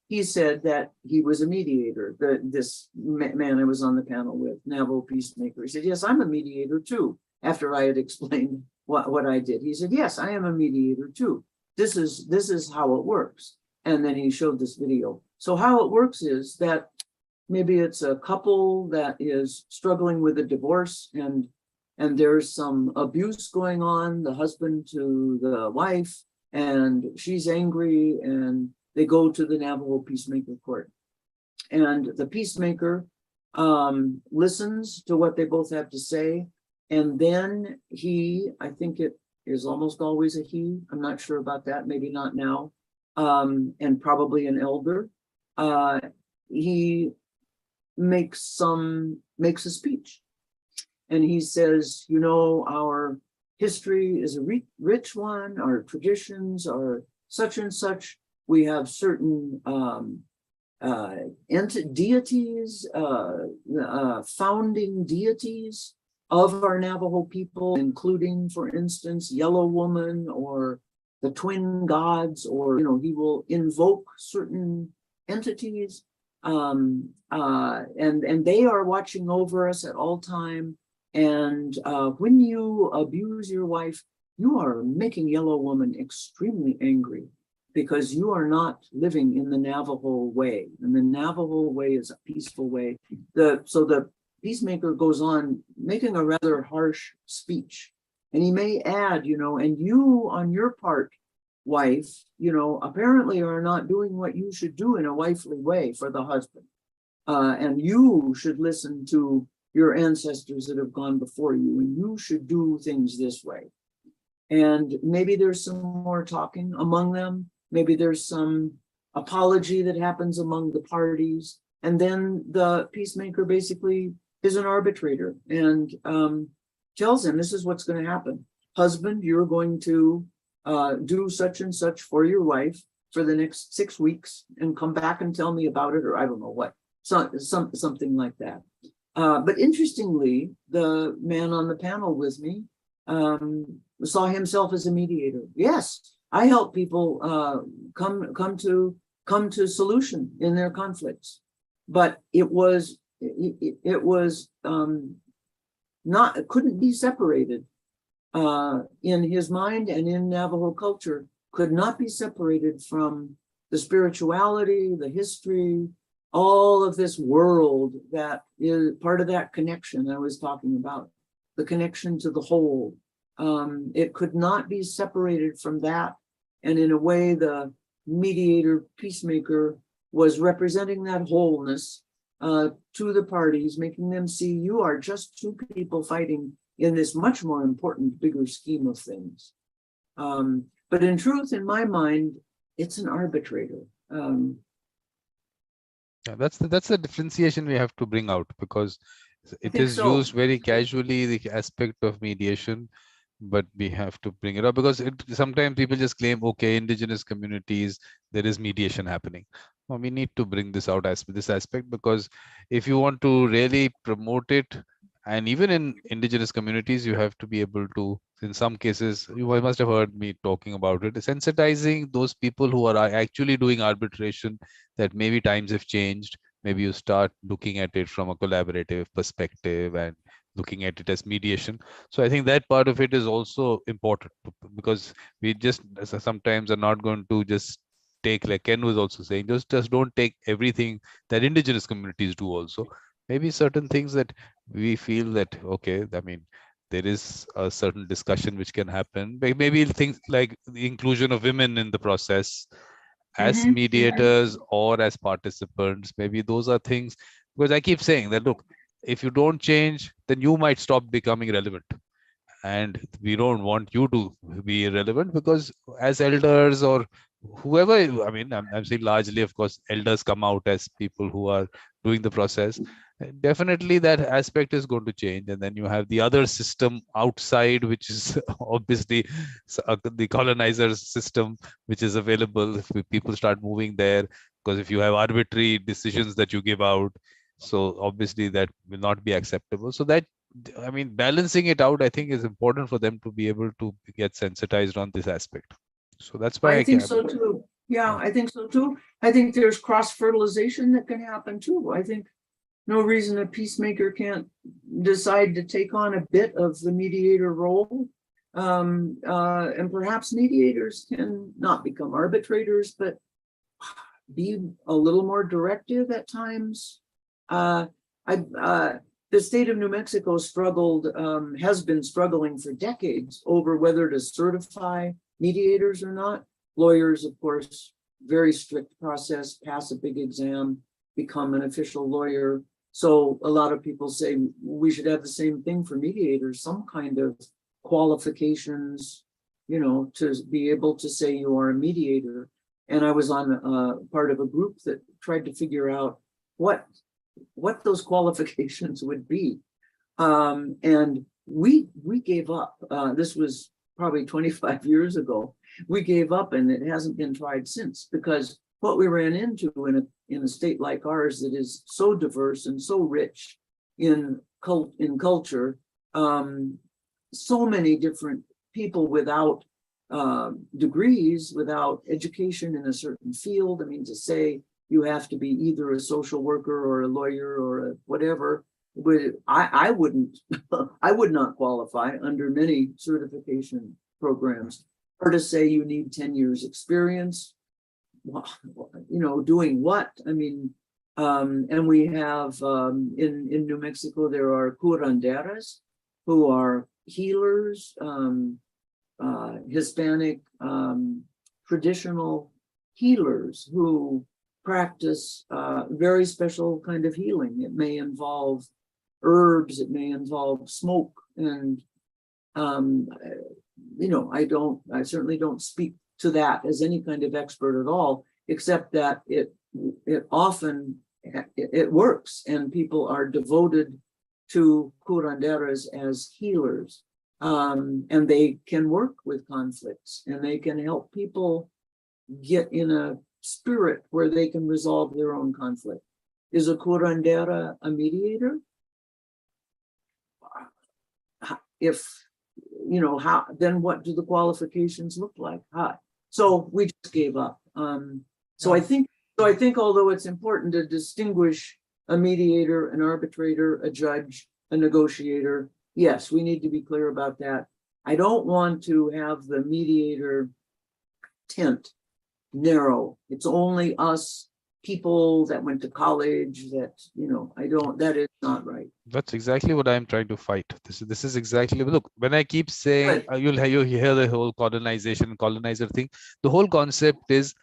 he said that he was a mediator. This man I was on the panel with, Navajo Peacemaker, he said, yes, I'm a mediator too. After I had explained what I did, he said, yes, I am a mediator too. This is how it works. And then he showed this video. So how it works is that maybe it's a couple that is struggling with a divorce and there's some abuse going on, the husband to the wife, and she's angry, and they go to the Navajo Peacemaker court. And the peacemaker listens to what they both have to say. And then I think it is almost always a he, I'm not sure about that, maybe not now, and probably an elder. He makes a speech. And he says, you know, our history is a rich one, our traditions are such and such. We have certain deities, founding deities of our Navajo people, including, for instance, Yellow Woman or the twin gods, or, you know, he will invoke certain entities, and they are watching over us at all time. And when you abuse your wife, you are making Yellow Woman extremely angry because you are not living in the Navajo way. And the Navajo way is a peaceful way. So the peacemaker goes on making a rather harsh speech. And he may add, you know, and you on your part, wife, you know, apparently are not doing what you should do in a wifely way for the husband. And you should listen to your ancestors that have gone before you, and you should do things this way. And maybe there's some more talking among them. Maybe there's some apology that happens among the parties. And then the peacemaker basically is an arbitrator and tells him, this is what's going to happen. Husband, you're going to do such and such for your wife for the next 6 weeks and come back and tell me about it, or I don't know what, something like that. But interestingly, the man on the panel with me saw himself as a mediator. Yes, I help people come to solution in their conflicts, but it couldn't be separated in his mind, and in Navajo culture could not be separated from the spirituality, the history, all of this world that is part of that connection I was talking about, the connection to the whole. It could not be separated from that. And in a way, the mediator peacemaker was representing that wholeness to the parties, making them see you are just two people fighting in this much more important, bigger scheme of things. But in truth, in my mind, it's an arbitrator. Yeah, that's the differentiation we have to bring out, because it is so. used very casually, the aspect of mediation, but we have to bring it up because sometimes people just claim, okay, indigenous communities, there is mediation happening. Well, we need to bring this out as this aspect, because if you want to really promote it, and even in indigenous communities, you have to be able to, in some cases, you must have heard me talking about it, sensitizing those people who are actually doing arbitration, that maybe times have changed. Maybe you start looking at it from a collaborative perspective and looking at it as mediation. So I think that part of it is also important, because we just sometimes are not going to just take, like Ken was also saying, just don't take everything that indigenous communities do also. Maybe certain things that we feel that, okay, I mean, there is a certain discussion which can happen. Maybe things like the inclusion of women in the process as mediators or as participants. Maybe those are things, because I keep saying that, look, if you don't change, then you might stop becoming relevant. And we don't want you to be irrelevant, because as elders or whoever, I mean, I'm saying largely, of course, elders come out as people who are doing the process. Definitely that aspect is going to change. And then you have the other system outside, which is obviously the colonizers system, which is available if people start moving there. Because if you have arbitrary decisions that you give out, so obviously that will not be acceptable. So that, I mean, balancing it out, I think, is important for them to be able to get sensitized on this aspect. So that's why I I think can. so too. Yeah, Yeah. I think so too. I think there's cross-fertilization that can happen too. I think no reason a peacemaker can't decide to take on a bit of the mediator role. And perhaps mediators can not become arbitrators, but be a little more directive at times. The state of New Mexico struggled, has been struggling for decades over whether to certify mediators or not. Lawyers, of course, very strict process, pass a big exam, become an official lawyer. So a lot of people say we should have the same thing for mediators, some kind of qualifications, you know, to be able to say you are a mediator. And I was on part of a group that tried to figure out what those qualifications would be. And we gave up. This was probably 25 years ago. We gave up, and it hasn't been tried since, because what we ran into in a state like ours that is so diverse and so rich in culture, so many different people without degrees, without education in a certain field. I mean, to say you have to be either a social worker or a lawyer or a whatever, I wouldn't, I would not qualify under many certification programs. Or to say you need 10 years experience, you know, doing what? I mean, and we have in New Mexico, there are curanderas who are healers, Hispanic traditional healers who practice very special kind of healing. It may involve herbs, it may involve smoke, and you know, I certainly don't speak to that as any kind of expert at all, except that it often it works, and people are devoted to curanderas as healers. And they can work with conflicts, and they can help people get in a spirit where they can resolve their own conflict. Is a curandera a mediator? If, you know, how, then what do the qualifications look like? So we just gave up. So I think although it's important to distinguish a mediator, an arbitrator, a judge, a negotiator, yes, we need to be clear about that. I don't want to have the mediator tent narrow. It's only us people that went to college that, you know, that is not right. That's exactly what I'm trying to fight. This is exactly, look, when I keep saying, you hear the whole colonizer thing, the whole concept is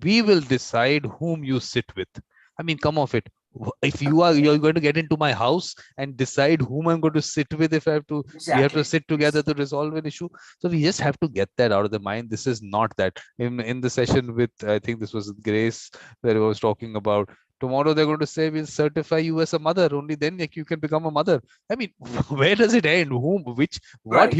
we will decide whom you sit with. I mean, come off it. If you're going to get into my house and decide whom I'm going to sit with, if I have to, we have to sit together to resolve an issue. So we just have to get that out of the mind. This is not that. In the session with, I think this was Grace, where I was talking about, tomorrow they're going to say we'll certify you as a mother. Only then you can become a mother. I mean, where does it end? What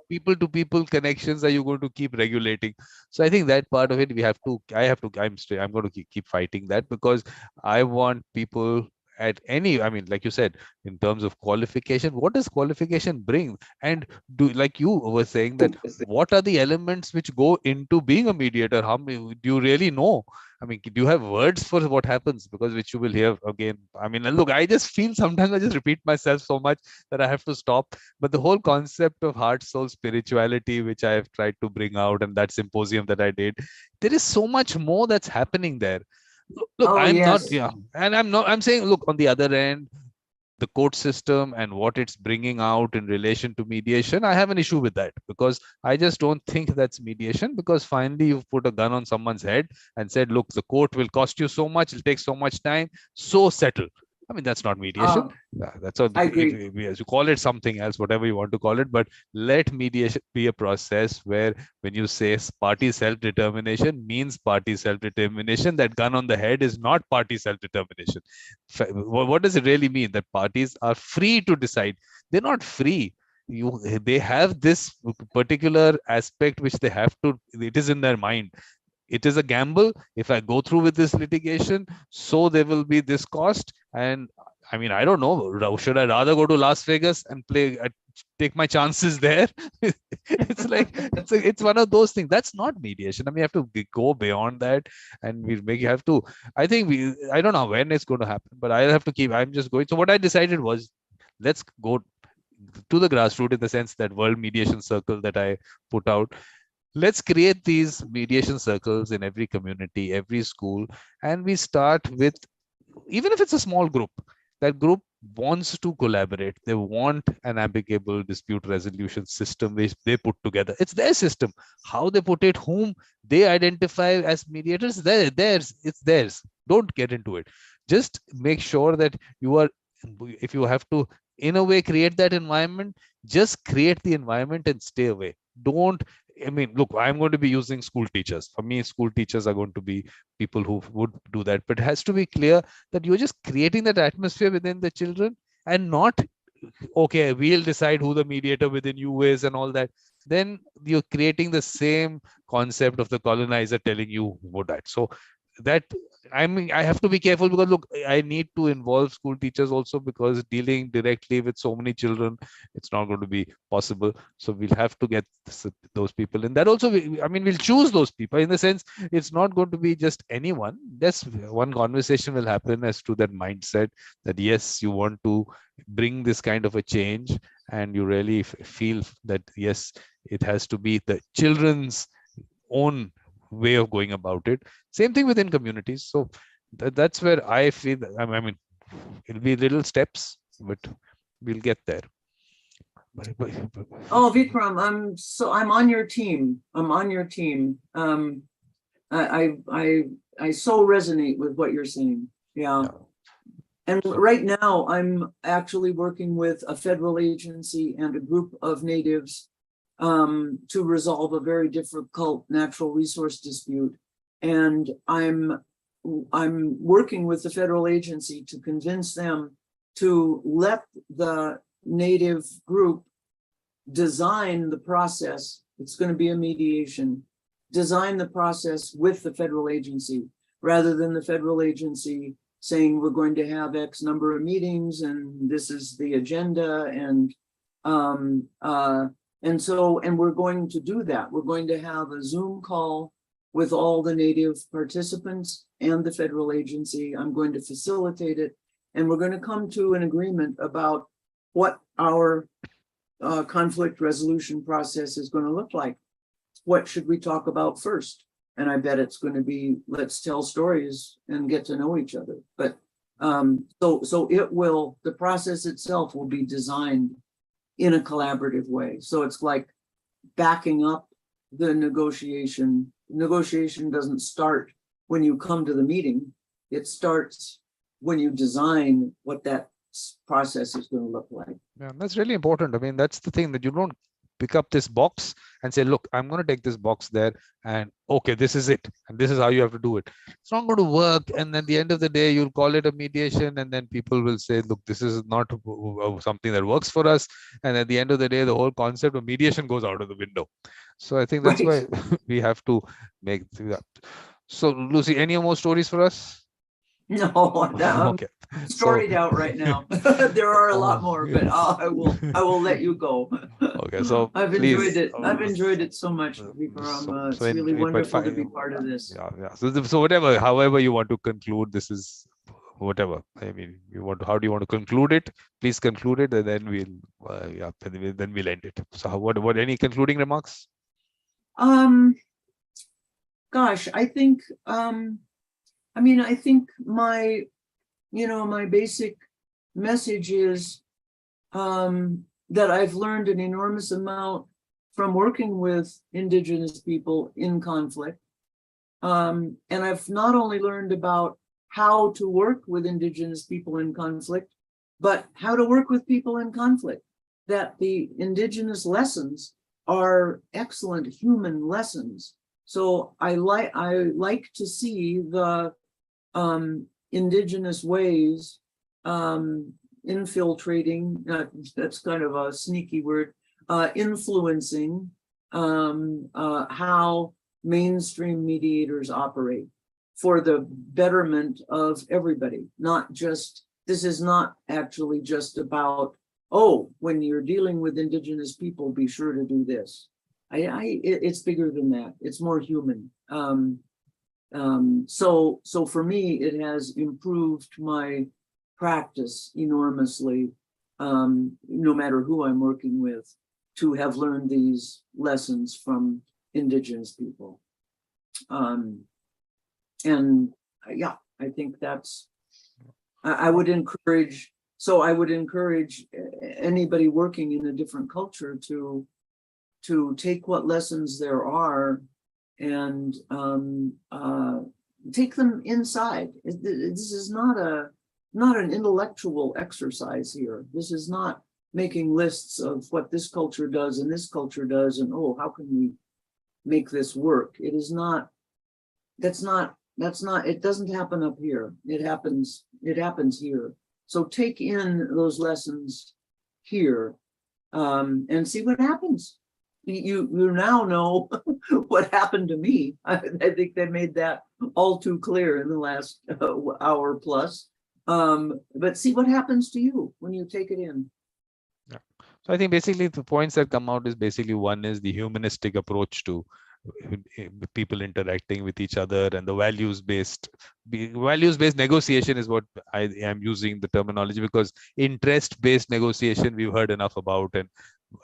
people to people connections are you going to keep regulating? So I think that part of it, I'm going to keep fighting that, because I want people at any, I mean, like you said, in terms of qualification, what does qualification bring? And like you were saying, that what are the elements which go into being a mediator? How many do you really know? I mean, do you have words for what happens? Because which you will hear again. I mean, look, I just feel sometimes I just repeat myself so much that I have to stop. But the whole concept of heart, soul, spirituality, which I have tried to bring out, and that symposium that I did, there is so much more that's happening there. Look, I'm saying, look, on the other end, the court system and what it's bringing out in relation to mediation, I have an issue with that, because I just don't think that's mediation, because finally you've put a gun on someone's head and said, look, the court will cost you so much, it'll take so much time, so settle. I mean, that's not mediation. That's all. I agree. You call it something else, whatever you want to call it, but let mediation be a process where when you say party self-determination means party self-determination, that gun on the head is not party self-determination. What does it really mean? That parties are free to decide. They're not free. They have this particular aspect which they have to, it is in their mind. It is a gamble. If I go through with this litigation, so there will be this cost. And I mean, I don't know. Should I rather go to Las Vegas and take my chances there? It's like it's one of those things. That's not mediation. I mean, you have to go beyond that, and you have to. I think I don't know when it's going to happen, but I'll have to keep. I'm just going. So what I decided was, let's go to the grassroots, in the sense that World Mediation Circle that I put out. Let's create these mediation circles in every community, every school, and we start with, even if it's a small group, that group wants to collaborate. They want an amicable dispute resolution system which they put together. It's their system. How they put it, whom they identify as mediators, theirs. It's theirs. Don't get into it. Just make sure that you are, if you have to, in a way, create that environment, just create the environment and stay away. Don't, I mean, look, I'm going to be using school teachers. For me, school teachers are going to be people who would do that. But it has to be clear that you're just creating that atmosphere within the children, and not, okay, we'll decide who the mediator within you is and all that. Then you're creating the same concept of the colonizer telling you what that. So that, I mean, I have to be careful, because look, I need to involve school teachers also, because dealing directly with so many children, it's not going to be possible. So we'll have to get those people in. That also, I mean, we'll choose those people, in the sense it's not going to be just anyone. That's one conversation will happen as to that mindset, that yes, you want to bring this kind of a change, and you really feel that yes, it has to be the children's own way of going about it. Same thing within communities. So that's where I feel that, I mean, it'll be little steps, but we'll get there. Oh, Vikram, I'm on your team. I'm on your team. I so resonate with what you're saying. Yeah. And right now I'm actually working with a federal agency and a group of natives to resolve a very difficult natural resource dispute. And I'm working with the federal agency to convince them to let the native group design the process. It's going to be a mediation, design the process with the federal agency, rather than the federal agency saying we're going to have X number of meetings and this is the agenda, and we're going to do that. We're going to have a Zoom call with all the native participants and the federal agency. I'm going to facilitate it, and we're going to come to an agreement about what our conflict resolution process is going to look like. What should we talk about first? And I bet it's going to be, let's tell stories and get to know each other. But so it will, the process itself will be designed in a collaborative way. So it's like backing up the negotiation. Negotiation doesn't start when you come to the meeting. It starts when you design what that process is going to look like. Yeah, that's really important. I mean, that's the thing, that you don't pick up this box and say, look, I'm going to take this box there and okay, this is it. And this is how you have to do it. It's not going to work. And then at the end of the day, you'll call it a mediation. And then people will say, look, this is not something that works for us. And at the end of the day, the whole concept of mediation goes out of the window. So I think that's why we have to make that. So Lucy, any more stories for us? No, I'm okay. storied out right now. There are a lot more, but I will let you go. Okay, so I've enjoyed it. I've enjoyed it so much, Vikram. It's really wonderful to be part of this. Yeah. So whatever, however you want to conclude, this is whatever. I mean, how do you want to conclude it? Please conclude it, and then we'll end it. So what any concluding remarks? Gosh, I think I think my basic message is that I've learned an enormous amount from working with Indigenous people in conflict. And I've not only learned about how to work with Indigenous people in conflict, but how to work with people in conflict. That the Indigenous lessons are excellent human lessons. So I like to see the Indigenous ways infiltrating, that's kind of a sneaky word, influencing how mainstream mediators operate for the betterment of everybody. Not just, this is not actually just about, oh, when you're dealing with Indigenous people, be sure to do this. It's bigger than that. It's more human. So for me, it has improved my practice enormously, no matter who I'm working with, to have learned these lessons from Indigenous people. And yeah, I think that's, I would encourage anybody working in a different culture to take what lessons there are and take them inside. This is not an intellectual exercise here. This is not making lists of what this culture does and this culture does, and oh, how can we make this work? It is not. That's not. It doesn't happen up here. It happens here. So take in those lessons here, and see what happens. You now know what happened to me. I think they made that all too clear in the last hour plus. But see what happens to you when you take it in. Yeah. So I think basically the points that come out is basically, one is the humanistic approach to people interacting with each other, and the values-based negotiation is what I am using the terminology, because interest-based negotiation we've heard enough about, and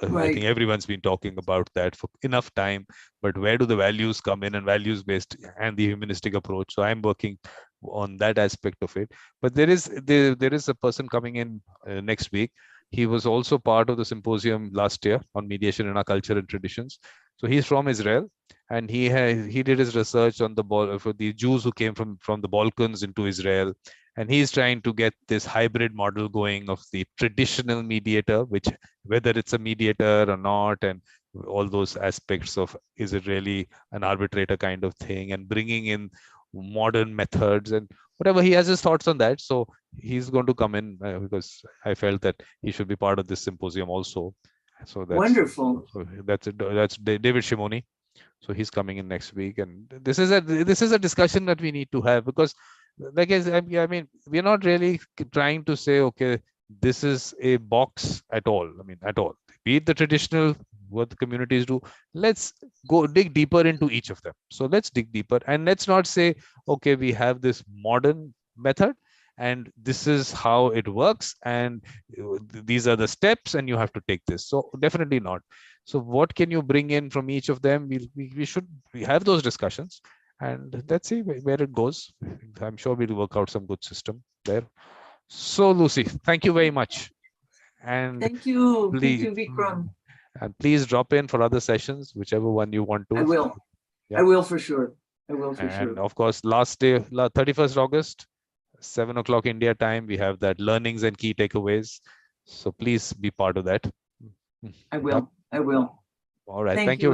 Right. I think everyone's been talking about that for enough time. But where do the values come in, and values-based and the humanistic approach? So I'm working on that aspect of it. But there is a person coming in next week. He was also part of the symposium last year on mediation in our culture and traditions. So he's from Israel, and he did his research on for the Jews who came from the Balkans into Israel, and he's trying to get this hybrid model going of the traditional mediator, which, whether it's a mediator or not, and all those aspects of, is it really an arbitrator kind of thing, and bringing in modern methods and whatever. He has his thoughts on that. So he's going to come in because I felt that he should be part of this symposium also. So that's wonderful. So that's it. That's David Shimoni. So he's coming in next week, and this is a discussion that we need to have, because, like I mean, we're not really trying to say, okay, this is a box at all. I mean, at all. Be it the traditional, what the communities do. Let's go dig deeper into each of them. So let's dig deeper, and let's not say, okay, we have this modern method, and this is how it works, and these are the steps, and you have to take this. So definitely not. So what can you bring in from each of them? We should have those discussions, and let's see where it goes. I'm sure we'll work out some good system there. So Lucy, thank you very much. And thank you, And Vikram. please drop in for other sessions, whichever one you want to. I will. Yeah. I will for sure. I will for sure. And of course, last day, 31st August, 7 o'clock India time, we have that learnings and key takeaways. So please be part of that. I will. I will. All right. Thank you.